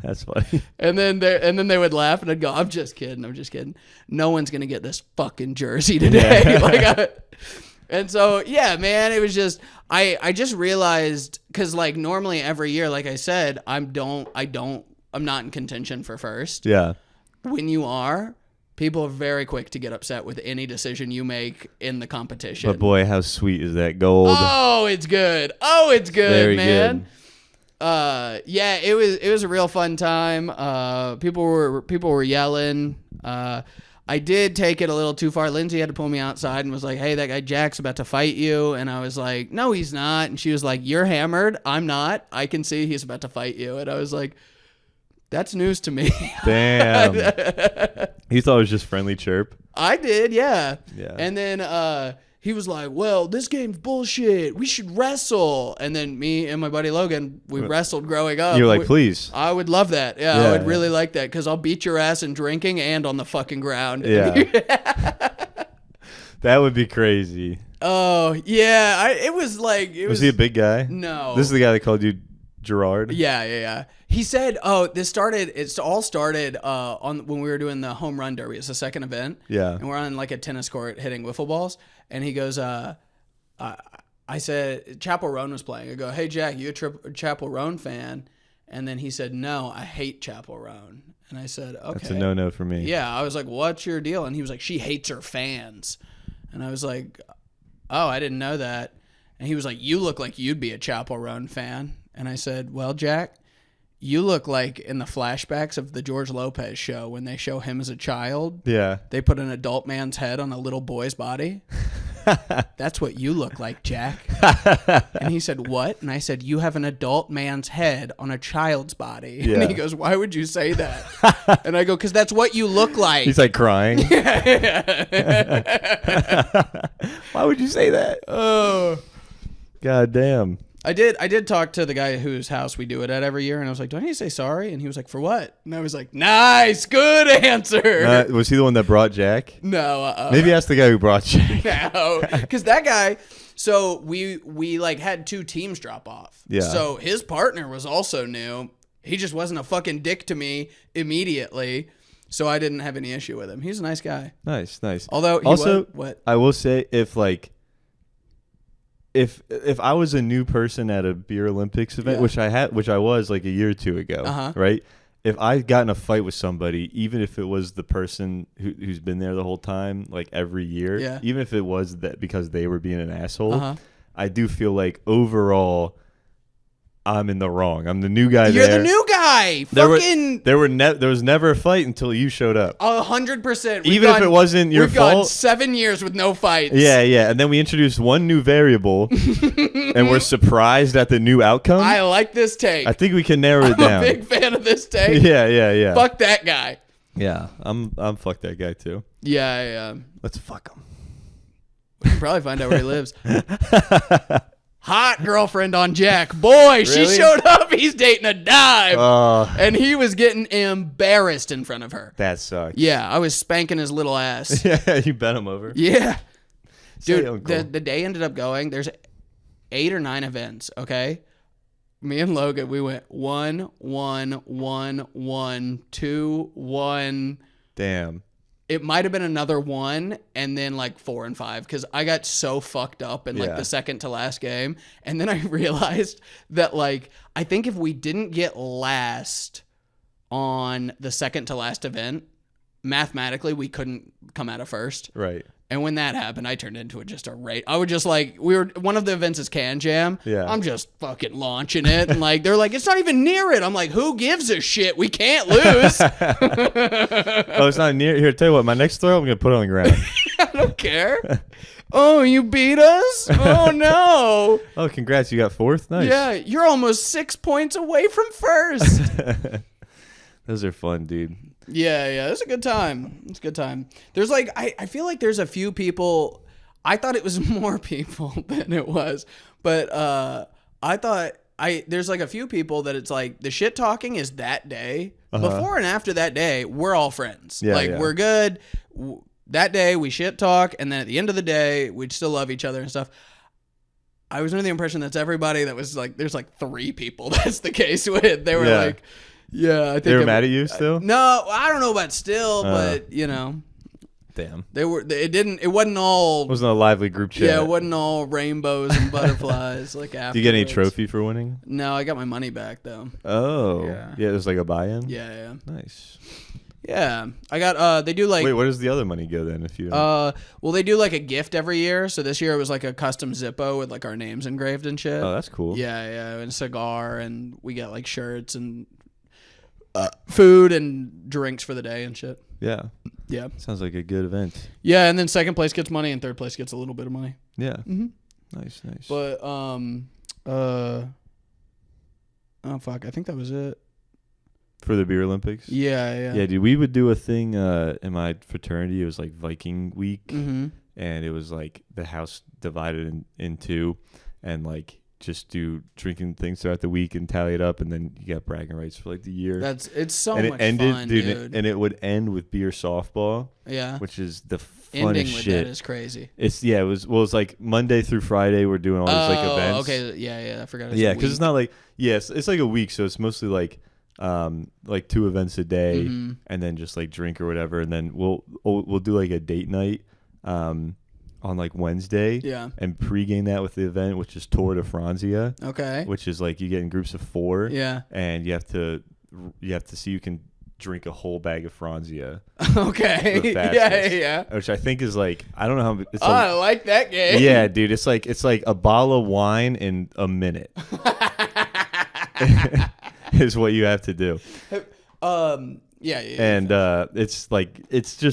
That's funny. And then they would laugh, and I'd go, I'm just kidding. No one's going to get this fucking jersey today. And so, yeah, man, it was just, I just realized, because like normally every year, like I said, I'm not in contention for first. Yeah. When you are, people are very quick to get upset with any decision you make in the competition. But boy, how sweet is that gold? Oh, it's good. Very man. Good. Yeah, it was a real fun time. People were yelling. I did take it a little too far. Lindsay had to pull me outside and was like, hey, that guy Jack's about to fight you. And I was like, no, he's not. And she was like, you're hammered. I'm not. I can see he's about to fight you. And I was like, that's news to me. Damn. You thought it was just friendly chirp? I did, yeah. Yeah. And then he was like, well, this game's bullshit. We should wrestle. And then me and my buddy Logan, we wrestled growing up. You were like, please. I would love that. Yeah, I would really like that, because I'll beat your ass in drinking and on the fucking ground. Yeah. That would be crazy. Oh, yeah. Was he a big guy? No. This is the guy that called you Gerard? Yeah. He said, it all started on when we were doing the home run derby. It's the second event. Yeah. And we're on like a tennis court hitting wiffle balls. And he goes, I said, Chapel Roan was playing. I go, hey, Jack, you a Chapel Roan fan? And then he said, no, I hate Chapel Roan. And I said, okay. That's a no-no for me. Yeah. I was like, what's your deal? And he was like, she hates her fans. And I was like, oh, I didn't know that. And he was like, you look like you'd be a Chapel Roan fan. And I said, well, Jack, you look like in the flashbacks of the George Lopez show when they show him as a child. Yeah. They put an adult man's head on a little boy's body. That's what you look like, Jack. And he said, what? And I said, you have an adult man's head on a child's body. Yeah. And he goes, why would you say that? And I go, because that's what you look like. He's like crying. Why would you say that? Oh. God damn. I did talk to the guy whose house we do it at every year, and I was like, do I need to say sorry? And he was like, for what? And I was like, nice, good answer. Was he the one that brought Jack? No. Maybe ask the guy who brought Jack. No, because that guy, so we like had 2 teams drop off. Yeah. So his partner was also new. he just wasn't a fucking dick to me immediately. So I didn't have any issue with him. He's a nice guy. Nice. Although he also, what? I will say if I was a new person at a beer Olympics event, which I was like a year or two ago, right? If I got in a fight with somebody, even if it was the person who's been there the whole time, like every year, even if it was that because they were being an asshole, I do feel like overall I'm in the wrong. I'm the new guy there. You're the new guy. There was never a fight until you showed up. 100%. Even if it wasn't your fault. We've gone 7 years with no fights. Yeah. And then we introduced one new variable, and we're surprised at the new outcome. I like this take. I think we can narrow it down. I'm a big fan of this take. Yeah. Fuck that guy. Yeah, I'm fuck that guy too. Yeah. Let's fuck him. We can probably find out where he lives. Hot girlfriend on Jack. Boy, she showed up. He's dating a dime. And he was getting embarrassed in front of her. That sucks. Yeah, I was spanking his little ass. Yeah, you bent him over. Yeah. Dude, the day ended up going, there's 8 or 9 events, okay? Me and Logan, we went 1, 1, 1, 1, 2, 1. Damn. It might have been another 1 and then like 4 and 5 because I got so fucked up in like the second to last game. And then I realized that like I think if we didn't get last on the second to last event, mathematically we couldn't come out of first. Right. And when that happened, I turned into just a rate. I would just like, one of the events is Can Jam. Yeah. I'm just fucking launching it. And like, they're like, it's not even near it. I'm like, who gives a shit? We can't lose. Oh, it's not near. Here, tell you what, my next throw, I'm going to put it on the ground. I don't care. Oh, you beat us? Oh, no. Oh, congrats. You got 4th? Nice. Yeah, you're almost 6 points away from first. Those are fun, dude. Yeah, it's a good time. It's a good time. There's like, I feel like there's a few people. I thought it was more people than it was, but I thought there's like a few people that it's like the shit talking is that day. Before and after that day, we're all friends. We're good. That day we shit talk, and then at the end of the day, we'd still love each other and stuff. I was under the impression that's everybody that was like, there's like 3 people that's the case with. They were like. Yeah, I think they were mad at you still. No, I don't know about still, but you know, damn, they were. It wasn't all. It wasn't a lively group chat. Yeah, it wasn't all rainbows and butterflies. Like after. Did you get any trophy for winning? No, I got my money back though. Oh, yeah, it was like a buy-in. Yeah. Nice. Yeah, I got. They do like. Wait, where does the other money go then? If you. Well, they do like a gift every year. So this year it was like a custom Zippo with like our names engraved and shit. Oh, that's cool. Yeah, and a cigar, and we got like shirts and. Food and drinks for the day and shit. Yeah. Sounds like a good event. Yeah, and then second place gets money and third place gets a little bit of money. Yeah. Mm-hmm. Nice. But oh fuck, I think that was it. For the beer Olympics? Yeah. Yeah, dude, we would do a thing in my fraternity. It was like Viking week, and it was like the house divided in 2, and like just do drinking things throughout the week and tally it up, and then you got bragging rights for like the year. It's so and much it ended, fun, dude. And it would end with beer softball. Yeah, which is the funnest ending with shit. That is crazy. It was like Monday through Friday. We're doing all these like events. Okay, yeah, I forgot. Yeah, because it's not like it's like a week, so it's mostly like 2 events a day, and then just like drink or whatever, and then we'll do like a date night. On like Wednesday, and pregame that with the event, which is Tour de Franzia. Okay. Which is like you get in groups of 4. Yeah. And you have to see you can drink a whole bag of Franzia. Okay. Yeah. Which I think is like, I don't know how. It's I like that game. Yeah, dude. It's like a bottle of wine in a minute. Is what you have to do. Yeah. And it's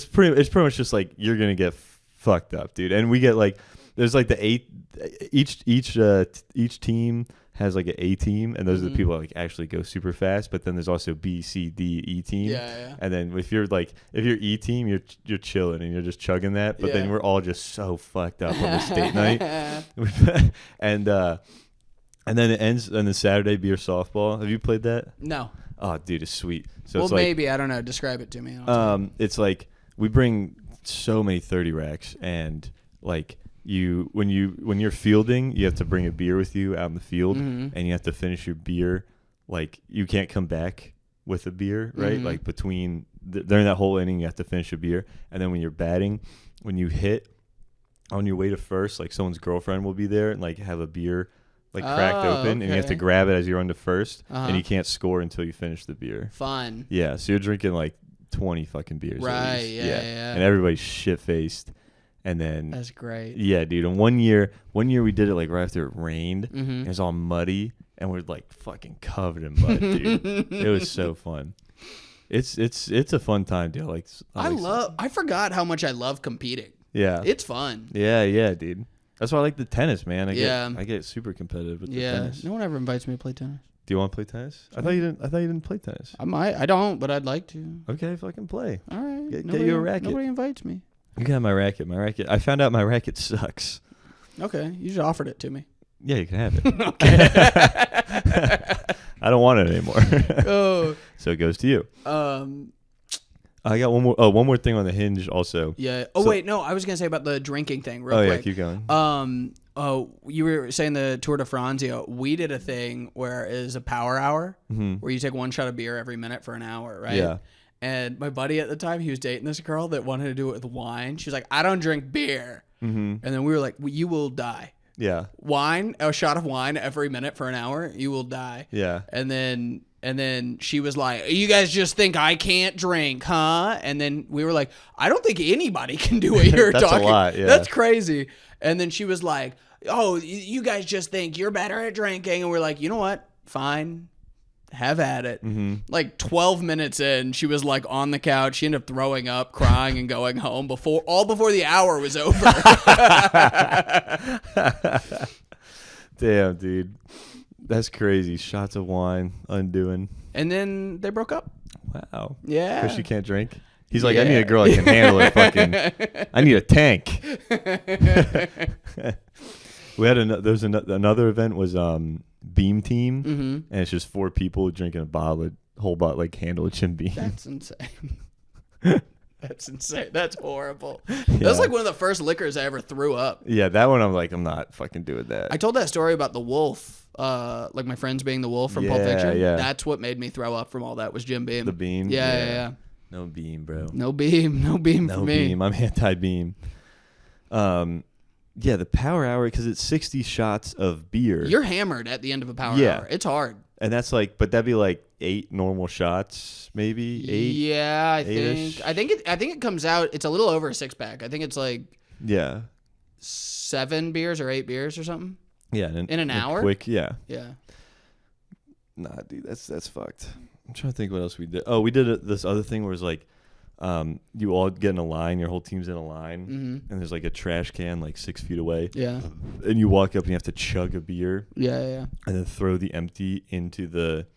pretty much just like you're gonna get fucked up, dude. And we get like there's like each team has like an A team, and those are the people that like actually go super fast. But then there's also B, C, D, E team. Yeah. And then if you're E team, you're chilling and you're just chugging that. But then we're all just so fucked up on this date night. And then it ends on the Saturday beer softball. Have you played that? No. Oh, dude, it's sweet. So it's maybe I don't know. Describe it to me. It's like we bring so many 30 racks, and like when you're fielding, you have to bring a beer with you out in the field, and you have to finish your beer like you can't come back with a beer, right? Like between during that whole inning, you have to finish a beer, and then when you're batting, when you hit on your way to first, like someone's girlfriend will be there and like have a beer like cracked open, and you have to grab it as you're on to first, and you can't score until you finish the beer. Fun. Yeah, so you're drinking like 20 fucking beers. Right. Yeah. And everybody's shit faced. And then that's great. Yeah, dude. And one year we did it like right after it rained. And it was all muddy, and we're like fucking covered in mud, dude. It was so fun. It's a fun time, dude. I forgot how much I love competing. Yeah, it's fun. Yeah, dude. That's why I like the tennis, man. I get super competitive with the Yeah, tennis. no one ever invites me to play tennis. Do you want to play tennis? I thought you didn't play tennis. I might. I don't, but I'd like to. Okay, fucking play. All right. Get you a racket. Nobody invites me. You can have my racket. I found out my racket sucks. Okay, you just offered it to me. Yeah, you can have it. Okay. I don't want it anymore. Oh. So it goes to you. I got one more thing on the hinge also. Yeah. Oh, wait, no, I was going to say about the drinking thing real quick. Yeah, keep going. You were saying the Tour de Franzia. We did a thing where it is a power hour where you take one shot of beer every minute for an hour, right? Yeah. And my buddy at the time, he was dating this girl that wanted to do it with wine. She was like, I don't drink beer. And then we were like, well, you will die. Yeah. Wine, a shot of wine every minute for an hour, you will die. Yeah. And then she was like, you guys just think I can't drink, huh? And then we were like, I don't think anybody can do what you're That's talking. a lot, yeah. That's crazy. And then she was like, oh, you guys just think you're better at drinking. And we're like, you know what? Fine. Have at it. Like 12 minutes in, she was like on the couch. She ended up throwing up, crying, and going home before the hour was over. Damn, dude. That's crazy. Shots of wine, undoing. And then they broke up. Wow. Yeah. Because she can't drink? He's like, I need a girl that can handle it. I need a tank. We had another event was Beam Team, and it's just 4 people drinking a whole bottle, like handle of Jim Beam. That's insane. That's insane. That's horrible. Yeah. That was like one of the first liquors I ever threw up. Yeah, that one I'm like, I'm not fucking doing that. I told that story about the wolf, like my friends being the wolf from Pulp Fiction. Yeah. That's what made me throw up from all that was Jim Beam. The Beam? Yeah. No Beam, bro. No Beam for me. No Beam. I'm anti-Beam. Yeah, the power hour, because it's 60 shots of beer. You're hammered at the end of a power hour. It's hard. And that's like, but that'd be like 8 normal shots, maybe 8. Yeah, I think it comes out. It's a little over a 6-pack. I think it's like 7 beers or 8 beers or something. Yeah, in an hour. Quick, yeah. Nah, dude, that's fucked. I'm trying to think what else we did. Oh, we did this other thing where it's like, you all get in a line, your whole team's in a line, and there's like a trash can like 6 feet away. Yeah. And you walk up and you have to chug a beer. Yeah. And then throw the empty into the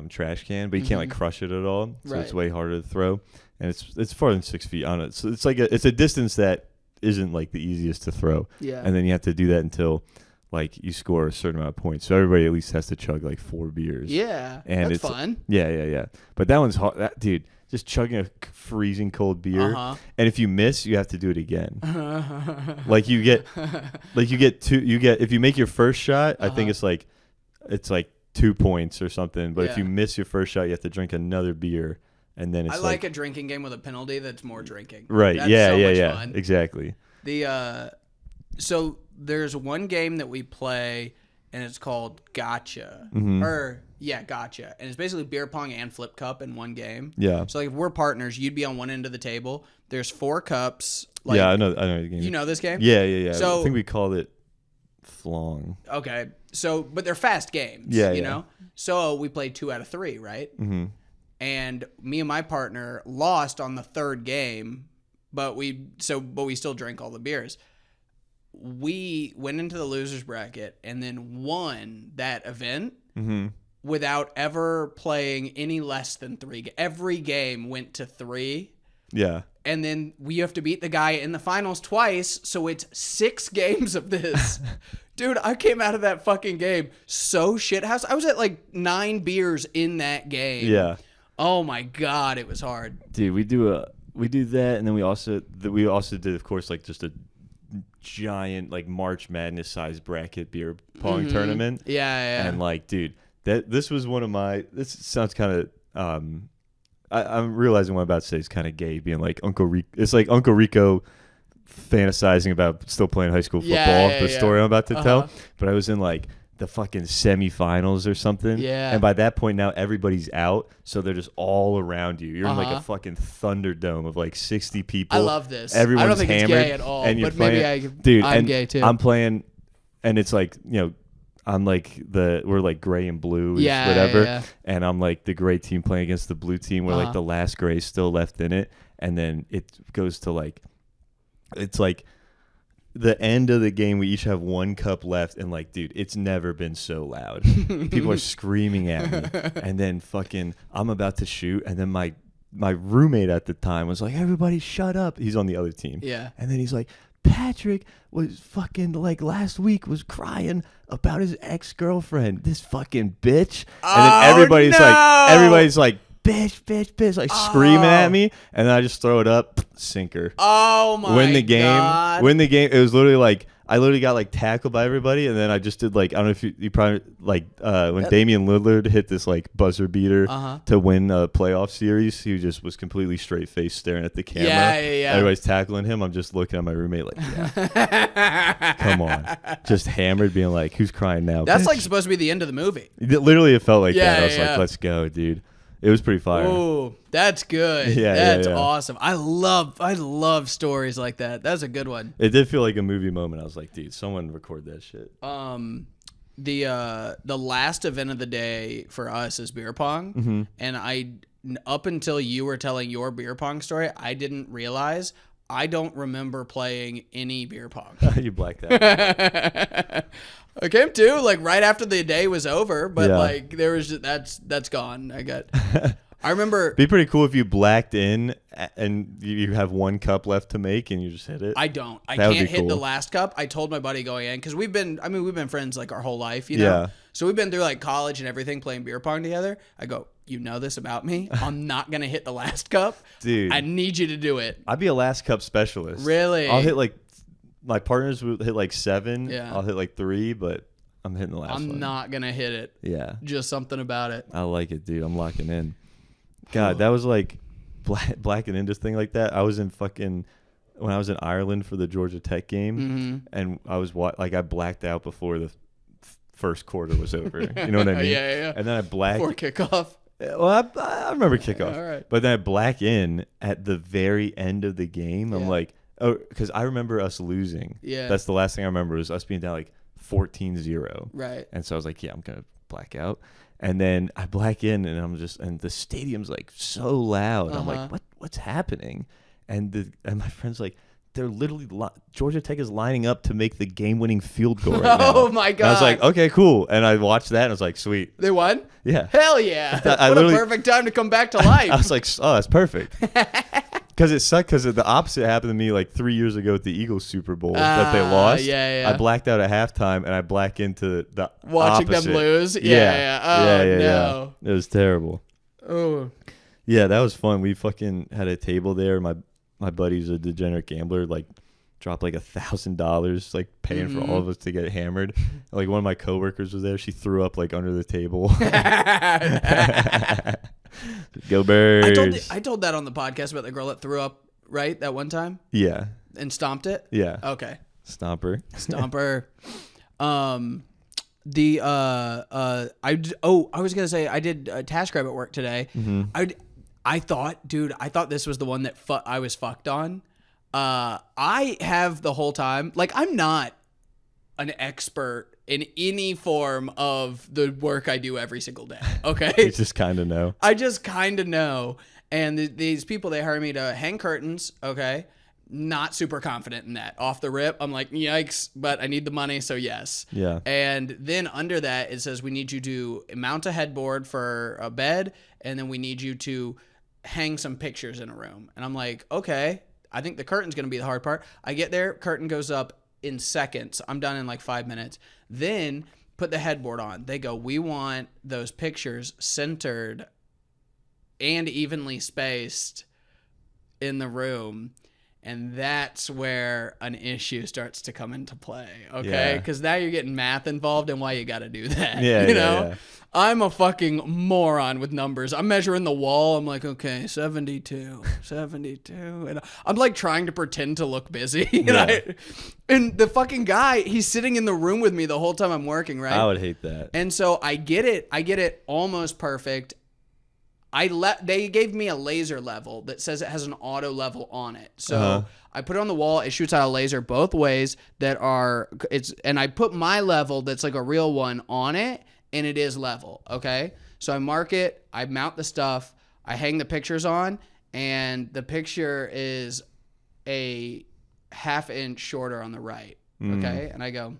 trash can, but you can't like crush it at all, so it's way harder to throw. And it's farther than 6 feet on it, so it's like it's a distance that isn't like the easiest to throw. Yeah. And then you have to do that until like you score a certain amount of points. So everybody at least has to chug like 4 beers. Yeah. And that's fun. Yeah. But that one's hard. Dude, just chugging a freezing cold beer, and if you miss, you have to do it again. Like you get if you make your first shot, I think it's like 2 points or something. But if you miss your first shot, you have to drink another beer, and then it's I like a drinking game with a penalty that's more drinking. Right? That's Yeah. Fun. Exactly. So there's one game that we play, and it's called Gotcha. Gotcha. And it's basically beer pong and flip cup in one game. Yeah. So like if we're partners, you'd be on one end of the table. There's 4 cups. I know the game. You know this game? Yeah. So I think we called it Flong. Okay. So, but they're fast games. You know? So we played 2 out of 3, right? Mm-hmm. And me and my partner lost on the 3rd game, but we still drank all the beers. We went into the losers bracket and then won that event without ever playing any less than 3. Every game went to 3. Yeah. And then we have to beat the guy in the finals twice, so it's 6 games of this. Dude, I came out of that fucking game so shithouse. I was at like 9 beers in that game. Yeah. Oh my God, it was hard. Dude, we do that, and then we also did, of course, like just a giant like March Madness sized bracket beer pong tournament. Yeah. And like, dude, This was one of my. This sounds kind of. I'm realizing what I'm about to say is kind of gay, being like Uncle Rico. It's like Uncle Rico fantasizing about still playing high school football. The story I'm about to tell. But I was in like the fucking semifinals or something. Yeah. And by that point now everybody's out, so they're just all around you. You're in like a fucking Thunderdome of like 60 people. I love this. Everyone's I don't think hammered, it's gay at all, and but playing, maybe I'm gay too. I'm playing, and it's like, you know, I'm like we're like gray and blue, whatever. Yeah. And I'm like the gray team playing against the blue team, where like the last gray is still left in it, and then it goes to like, it's like the end of the game. We each have one cup left, and like, dude, it's never been so loud. People are screaming at me, and then fucking I'm about to shoot, and then my roommate at the time was like, everybody shut up. He's on the other team. Yeah. And then he's like, Patrick was fucking like last week was crying about his ex-girlfriend, this fucking bitch. And then everybody's like bitch, like screaming at me, and then I just throw it up, sinker. Oh my god. Win the game. It was literally like I literally got like tackled by everybody, and then I just did like, I don't know if you probably like when Damian Lillard hit this like buzzer beater to win a playoff series, he just was completely straight faced staring at the camera. Yeah. Everybody's tackling him. I'm just looking at my roommate like, yeah. Come on, just hammered, being like, who's crying now? That's bitch? like supposed to be the end of the movie. Literally, it felt like that. I was yeah. like, let's go, dude. It was pretty fire. Oh, that's good. That's awesome. I love stories like that. That's a good one. It did feel like a movie moment. I was like, dude, someone record that shit. The last event of the day for us is beer pong, and up until you were telling your beer pong story, I didn't realize I don't remember playing any beer pong. You blacked out. I came to like right after the day was over, but like there was just, that's gone. I remember. Be pretty cool if you blacked in and you have one cup left to make and you just hit it. I don't. I can't hit the last cup. I told my buddy going in, because we've been friends like our whole life, you know. Yeah. So we've been through like college and everything playing beer pong together. I go, you know this about me? I'm not gonna hit the last cup, dude. I need you to do it. I'd be a last cup specialist. Really? I'll hit like. My partners would hit like 7. Yeah. I'll hit like 3, but I'm hitting the last one. I'm not going to hit it. Yeah. Just something about it. I like it, dude. I'm locking in. God, that was like blacking into thing like that. I was in fucking, when I was in Ireland for the Georgia Tech game, and I was I blacked out before the first quarter was over. You know what I mean? Yeah. And then I blacked. Before kickoff. Well, I remember kickoff. All right. But then I black in at the very end of the game. I'm like, oh, because I remember us losing. Yeah. That's the last thing I remember, was us being down like 14-0. Right. And so I was like, yeah, I'm going to black out. And then I black in, and and the stadium's like so loud. I'm like, what's happening? And my friend's like, they're literally, Georgia Tech is lining up to make the game-winning field goal right now. Oh my god! And I was like, okay, cool. And I watched that, and I was like, sweet. They won? Yeah. Hell yeah! I what a perfect time to come back to life. I was like, oh, that's perfect. Because it sucked, because the opposite happened to me like 3 years ago at the Eagles Super Bowl that they lost. Yeah. I blacked out at halftime, and I black into the watching opposite. them lose. Yeah. Oh no. It was terrible. Oh. Yeah, that was fun. We fucking had a table there. My buddy's a degenerate gambler. Like, dropped like $1,000, like paying for all of us to get hammered. Like, one of my coworkers was there. She threw up like under the table. Go Birds. I told that on the podcast about the girl that threw up, right? That one time? Yeah. And stomped it? Yeah. Okay. Stomper. I was gonna say I did a task grab at work today. I thought this was the one that I was fucked on. I have the whole time, like, I'm not an expert in any form of the work I do every single day. Okay. You just kind of know. I just kind of know. And these people, they hire me to hang curtains. Okay. Not super confident in that. Off the rip, I'm like, yikes, but I need the money, so yes. Yeah. And then under that, it says we need you to mount a headboard for a bed, and then we need you to hang some pictures in a room. And I'm like, okay, I think the curtain's going to be the hard part. I get there, curtain goes up in seconds. I'm done in like 5 minutes. Then put the headboard on. They go, we want those pictures centered and evenly spaced in the room. And that's where an issue starts to come into play, okay? Because now you're getting math involved and why you got to do that. Yeah, you know? I'm a fucking moron with numbers. I'm measuring the wall. I'm like, okay, 72. And I'm like trying to pretend to look busy. And the fucking guy, he's sitting in the room with me the whole time I'm working, right? I would hate that. And so I get it almost perfect. They gave me a laser level that says it has an auto level on it. So I put it on the wall. It shoots out a laser both ways and I put my level that's like a real one on it, and it is level. Okay. So I mark it. I mount the stuff. I hang the pictures on, and the picture is a ½ inch shorter on the right. Okay. And I go,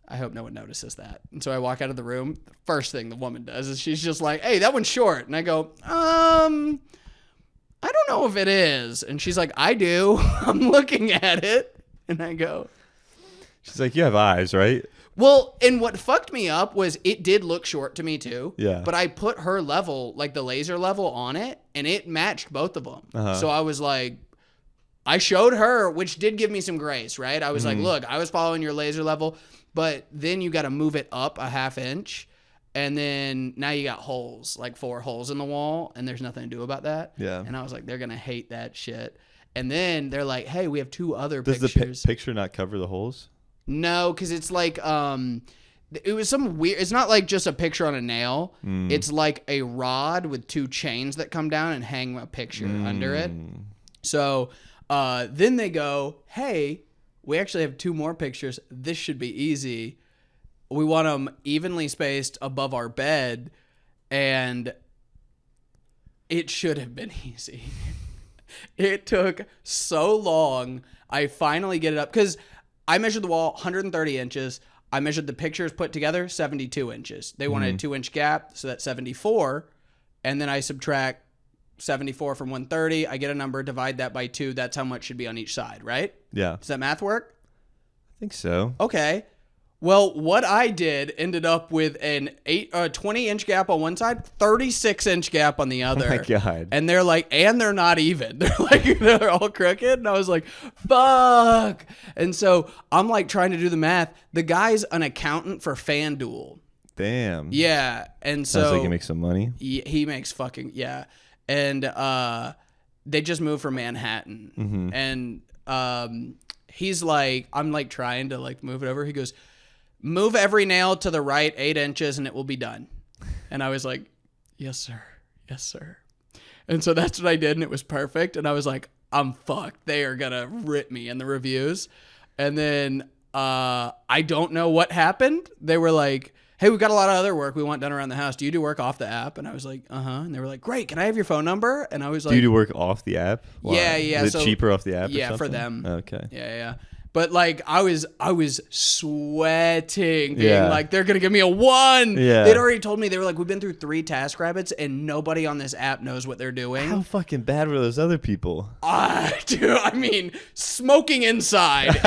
I hope no one notices that. And so I walk out of the room. The first thing the woman does is she's just like, hey, that one's short. And I go, I don't know if it is. And she's like, I do. I'm looking at it. And I go. She's like, you have eyes, right? Well, and what fucked me up was it did look short to me too. Yeah. But I put her level, like the laser level on it, and it matched both of them. So I was like, I showed her, which did give me some grace, right? I was like, look, I was following your laser level. But then you got to move it up a ½ inch, and then now you got holes, like 4 holes in the wall, and there's nothing to do about that. Yeah. And I was like, they're going to hate that shit. And then they're like, hey, we have 2 other pictures. Does the picture not cover the holes? No, because it's like, it was some weird, it's not like just a picture on a nail. It's like a rod with 2 chains that come down and hang a picture under it. So then they go, hey, we actually have 2 more pictures. This should be easy. We want them evenly spaced above our bed, and it should have been easy. It took so long. I finally get it up because I measured the wall 130 inches. I measured the pictures put together 72 inches. They wanted a 2-inch gap, so that's 74. And then I subtract 74 from 130. I get a number, divide that by 2. That's how much should be on each side, right? Yeah. Does that math work? I think so. Okay. Well, what I did ended up with an 20-inch gap on one side, 36-inch gap on the other. Oh my God. And they're like, and they're not even. They're like, they're all crooked. And I was like, fuck. And so I'm like trying to do the math. The guy's an accountant for FanDuel. Damn. Yeah. And so. Sounds like he makes some money. He makes fucking, yeah. And they just moved from Manhattan. And he's like, I'm like trying to like move it over. He goes, move every nail to the right 8 inches and it will be done. And I was like, yes, sir. Yes, sir. And so that's what I did. And it was perfect. And I was like, I'm fucked. They are going to rip me in the reviews. And then I don't know what happened. They were like, hey, we've got a lot of other work we want done around the house. Do you do work off the app? And I was like, And they were like, great. Can I have your phone number? And I was like, do you do work off the app? Why? Yeah. Is it cheaper off the app? Yeah, or for something? them. Okay. Yeah. But like I was sweating, being like, they're gonna give me a 1. Yeah. They'd already told me, they were like, we've been through 3 TaskRabbits and nobody on this app knows what they're doing. How fucking bad were those other people? Dude, I mean, smoking inside.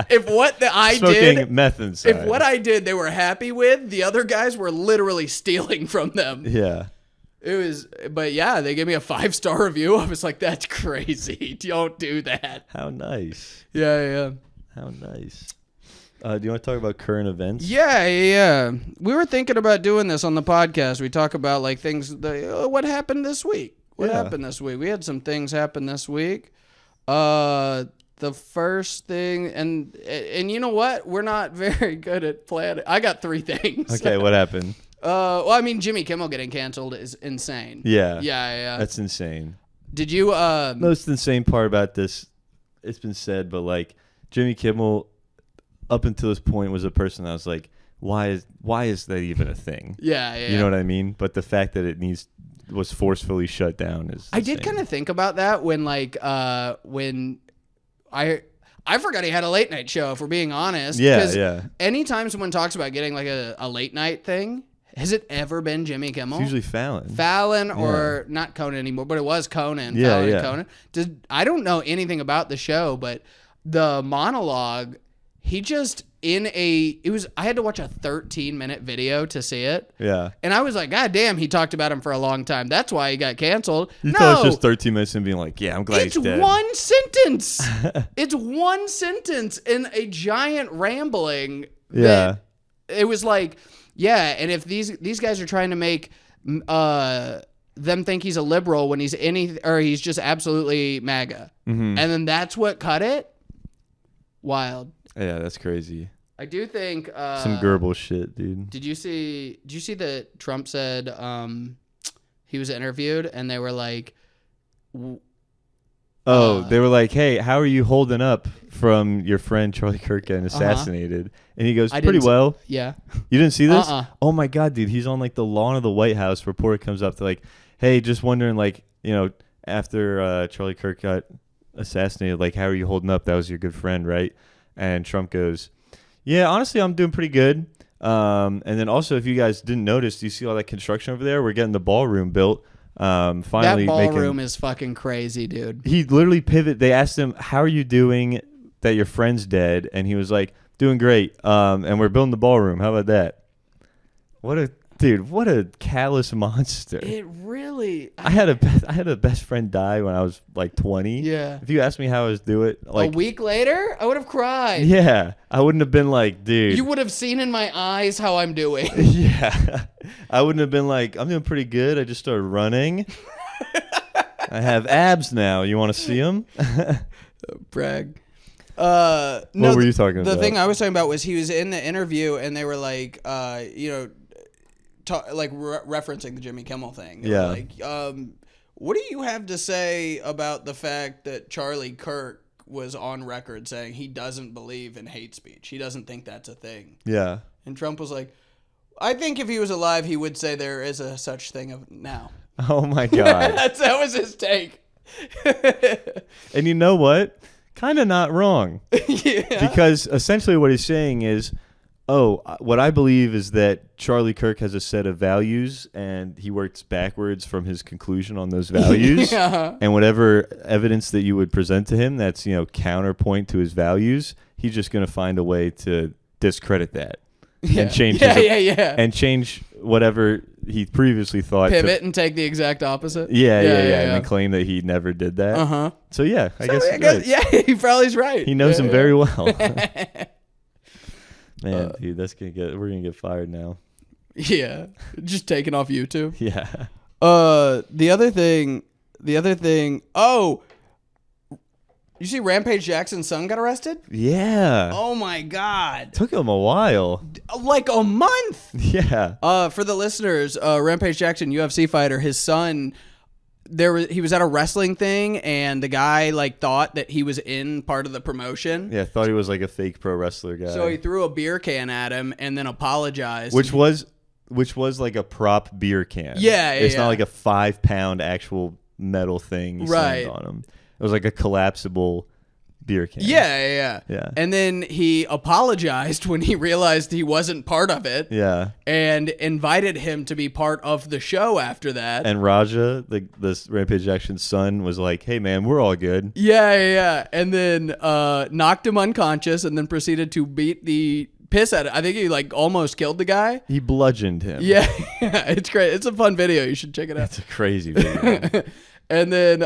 If what I Smoking did, meth inside. if what I did, they were happy with, the other guys were literally stealing from them. Yeah. It was, but yeah, they gave me a 5-star review. I was like, that's crazy. Don't do that. How nice. Yeah. How nice. Do you want to talk about current events? Yeah. We were thinking about doing this on the podcast. We talk about like things, what happened this week? What happened this week? We had some things happen this week. The first thing, and you know what? We're not very good at planning. I got 3 things. Okay, what happened? Well, I mean, Jimmy Kimmel getting canceled is insane. Yeah. That's insane. Did you? Most insane part about this, it's been said, but like Jimmy Kimmel, up until this point, was a person I was like, why is that even a thing? Yeah. You know what I mean? But the fact that it was forcefully shut down is. I did kind of think about that when when I forgot he had a late night show, if we're being honest. Yeah. Anytime someone talks about getting like a late night thing, has it ever been Jimmy Kimmel? It's usually Fallon. Fallon or not Conan anymore, but it was Conan. Yeah, Fallon and Conan. I don't know anything about the show, but the monologue, he just I had to watch a 13-minute video to see it. Yeah. And I was like, God damn, he talked about him for a long time. That's why he got canceled. You thought it was just 13 minutes and being like, yeah, I'm glad he's dead. It's one sentence. It's one sentence in a giant rambling. Yeah. It was like, yeah, and if these guys are trying to make them think he's a liberal when he's he's just absolutely MAGA. Mm-hmm. And then that's what cut it? Wild. Yeah, that's crazy. I do think some Goebbels shit, dude. Did you see that Trump said he was interviewed and they were like they were like, "Hey, how are you holding up from your friend Charlie Kirk getting assassinated?" And he goes, "Pretty well." Yeah. You didn't see this? Oh my god, dude, he's on like the lawn of the White House. Reporter comes up to like, "Hey, just wondering like, after Charlie Kirk got assassinated, like how are you holding up? That was your good friend, right?" And Trump goes, "Yeah, honestly, I'm doing pretty good." And then also, if you guys didn't notice, do you see all that construction over there? We're getting the ballroom built. Finally, that ballroom is fucking crazy, dude. He literally pivoted. They asked him, "How are you doing that your friend's dead?" And he was like, "Doing great. And we're building the ballroom. How about that?" What a callous monster. It really. I had a best friend die when I was like 20. Yeah. If you asked me how I was doing, like a week later, I would have cried. Yeah, I wouldn't have been like, dude. You would have seen in my eyes how I'm doing. Yeah, I wouldn't have been like, I'm doing pretty good. I just started running. I have abs now. You want to see them? Brag. What were you talking about? The thing I was talking about was he was in the interview and they were like, referencing the Jimmy Kimmel thing. They were like, what do you have to say about the fact that Charlie Kirk was on record saying he doesn't believe in hate speech? He doesn't think that's a thing. Yeah. And Trump was like, I think if he was alive, he would say there is a such thing of now. Oh my God. that was his take. And you know what? Kind of not wrong. Yeah. Because essentially what he's saying is, what I believe is that Charlie Kirk has a set of values and he works backwards from his conclusion on those values. Yeah. And whatever evidence that you would present to him that's, counterpoint to his values, he's just going to find a way to discredit that. Yeah. And change and change whatever he previously thought. Pivot and take the exact opposite. Yeah. And then claim that he never did that. Uh-huh. So yeah, I guess right. Yeah, he probably is right. He knows him very well. Man, dude, we're gonna get fired now. Yeah, just taking off YouTube. Yeah. The other thing. Oh, you see, Rampage Jackson's son got arrested. Yeah. Oh my God. Took him a while. Like a month. Yeah. For the listeners, Rampage Jackson, UFC fighter, his son. He was at a wrestling thing and the guy thought that he was in part of the promotion. Yeah, thought he was like a fake pro wrestler guy. So he threw a beer can at him and then apologized. Which was like a prop beer can. Yeah, it's not like a 5-pound actual metal thing he slammed on him. It was like a collapsible beer can. Yeah. And then he apologized when he realized he wasn't part of it. Yeah. And invited him to be part of the show after that. And Raja, this Rampage Jackson's son, was like, "Hey man, we're all good." Yeah. And then knocked him unconscious and then proceeded to beat the piss out of it. I think he almost killed the guy. He bludgeoned him. Yeah. It's great. It's a fun video. You should check it out. It's a crazy video. And then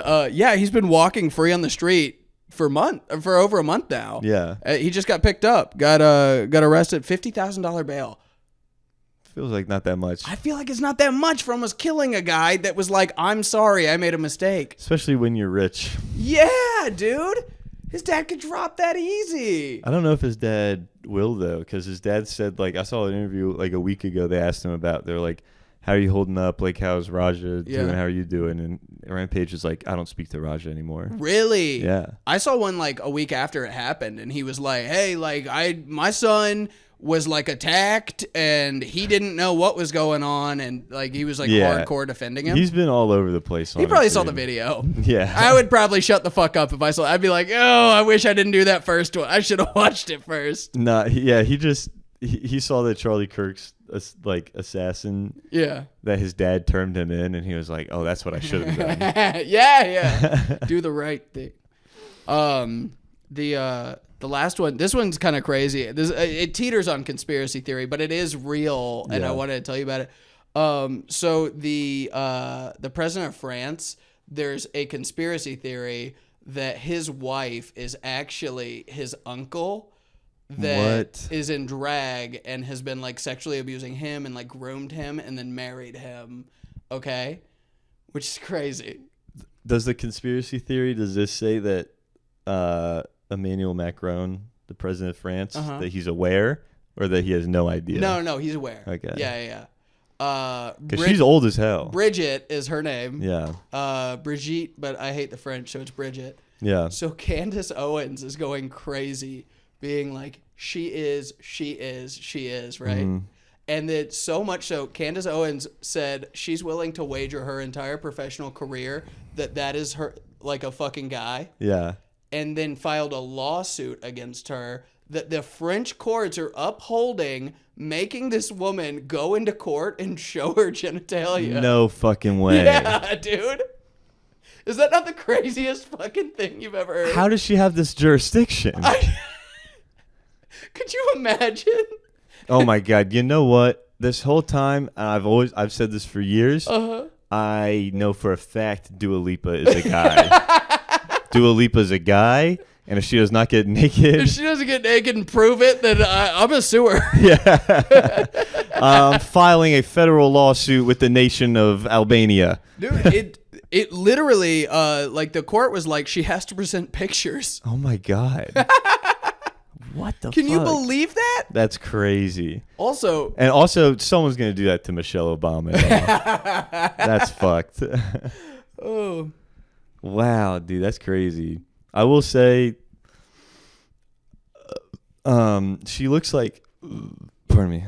he's been walking free on the street for over a month now. Yeah. He just got picked up, got arrested, $50,000 bail. Feels like not that much. I feel like it's not that much for almost killing a guy that was like, I'm sorry, I made a mistake. Especially when you're rich. Yeah, dude. His dad could drop that easy. I don't know if his dad will though, because his dad said I saw an interview a week ago. They asked him about they're like, how are you holding up? How's Raja doing? How are you doing? And Rampage is like, I don't speak to Raja anymore. Really? Yeah. I saw one a week after it happened, and he was like, hey, my son was attacked, and he didn't know what was going on, and he was hardcore defending him. He's been all over the place. He probably saw the video. Yeah. I would probably shut the fuck up if I saw it. I'd be like, oh, I wish I didn't do that first one. I should have watched it first. Nah, he saw that Charlie Kirk's assassin. Yeah. That his dad turned him in, and he was like, "Oh, that's what I should have done." Yeah. Do the right thing. The last one, this one's kind of crazy. It teeters on conspiracy theory, but it is real, and I wanted to tell you about it. So the president of France, there's a conspiracy theory that his wife is actually his uncle that is in drag and has been like sexually abusing him and like groomed him and then married him. Okay, which is crazy. Does the conspiracy theory, does this say that Emmanuel Macron, the president of France, that he's aware or that he has no idea? No, he's aware. Okay. Yeah. Because she's old as hell. Brigitte is her name. Yeah. Brigitte, but I hate the French, so it's Brigitte. Yeah. So Candace Owens is going crazy, being like, she is, right? Mm-hmm. And it's so much so, Candace Owens said she's willing to wager her entire professional career that is her, like a fucking guy. Yeah. And then filed a lawsuit against her that the French courts are upholding, making this woman go into court and show her genitalia. No fucking way. Yeah, dude. Is that not the craziest fucking thing you've ever heard? How does she have this jurisdiction? Could you imagine? Oh my God. You know what? This whole time, I've said this for years. I know for a fact Dua Lipa is a guy. Dua Lipa is a guy, and if she does not get naked... If she doesn't get naked and prove it, then I'm a sewer. Yeah. Filing a federal lawsuit with the nation of Albania. Dude, it literally, like the court was like, she has to present pictures. Oh my God. What the fuck? Can you believe that? That's crazy. Also, someone's going to do that to Michelle Obama. That's fucked. Oh. Wow, dude, that's crazy. I will say, she looks like, pardon me.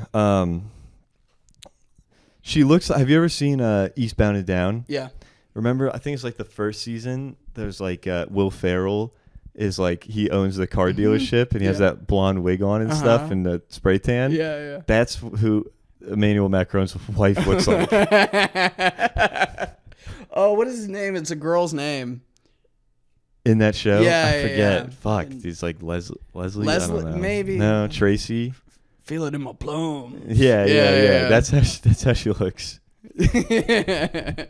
She looks like, have you ever seen Eastbound and Down? Yeah. Remember, I think it's like the first season, there's like Will Ferrell is like, he owns the car dealership and he has that blonde wig on and stuff and the spray tan. Yeah. That's who Emmanuel Macron's wife looks like. Oh, what is his name? It's a girl's name. In that show? Yeah, I forget. yeah. Fuck. He's like Leslie? I don't know. Maybe. No, Tracy. Feel it in my plum. Yeah. That's how she looks. That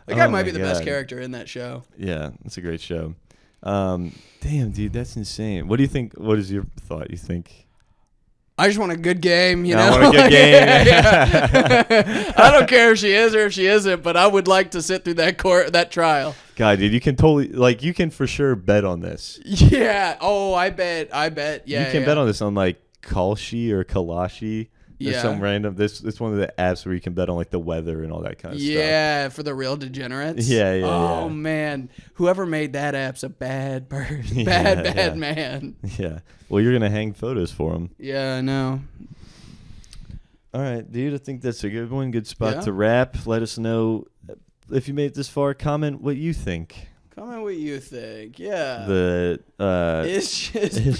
guy might be the best character in that show. Yeah, it's a great show. Damn, dude, that's insane. What do you think? What is your thought? You think? I just want a good game, you know? I want a good game. Yeah. I don't care if she is or if she isn't, but I would like to sit through that trial. God, dude, you can totally, like, you can for sure bet on this. Yeah. Oh, I bet. Yeah. You can bet on this on, like, Kalshi or Kalashi. There's some random, it's one of the apps where you can bet on, like, the weather and all that kind of stuff. Yeah, for the real degenerates. Yeah. Oh, man. Whoever made that app's a bad person. Bad man. Yeah. Well, you're going to hang photos for him. Yeah, I know. All right, dude. I think that's a good one. Good spot to wrap. Let us know if you made it this far. Comment what you think. Comment what you think. Yeah. Is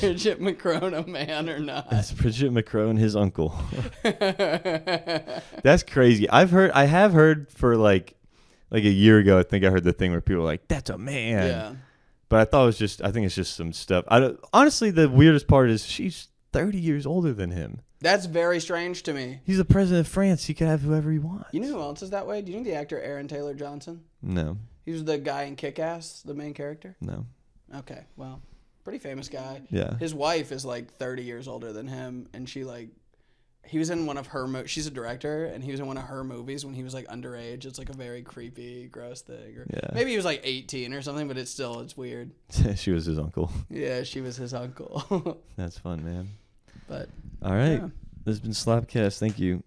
Brigitte Macron a man or not? Is Brigitte Macron his uncle? That's crazy. I have heard for like a year ago. I think I heard the thing where people were like, "That's a man." Yeah. But I thought I think it's just some stuff. Honestly, the weirdest part is she's 30 years older than him. That's very strange to me. He's the president of France. He can have whoever he wants. You know who else is that way? Do you know the actor Aaron Taylor Johnson? No. He was the guy in Kick-Ass, the main character? No. Okay, well, pretty famous guy. Yeah. His wife is like 30 years older than him, and he was in one of her she's a director, and he was in one of her movies when he was like underage. It's like a very creepy, gross thing. Or maybe he was like 18 or something, but it's weird. She was his uncle. Yeah, she was his uncle. That's fun, man. But all right. This has been SlopCast. Thank you.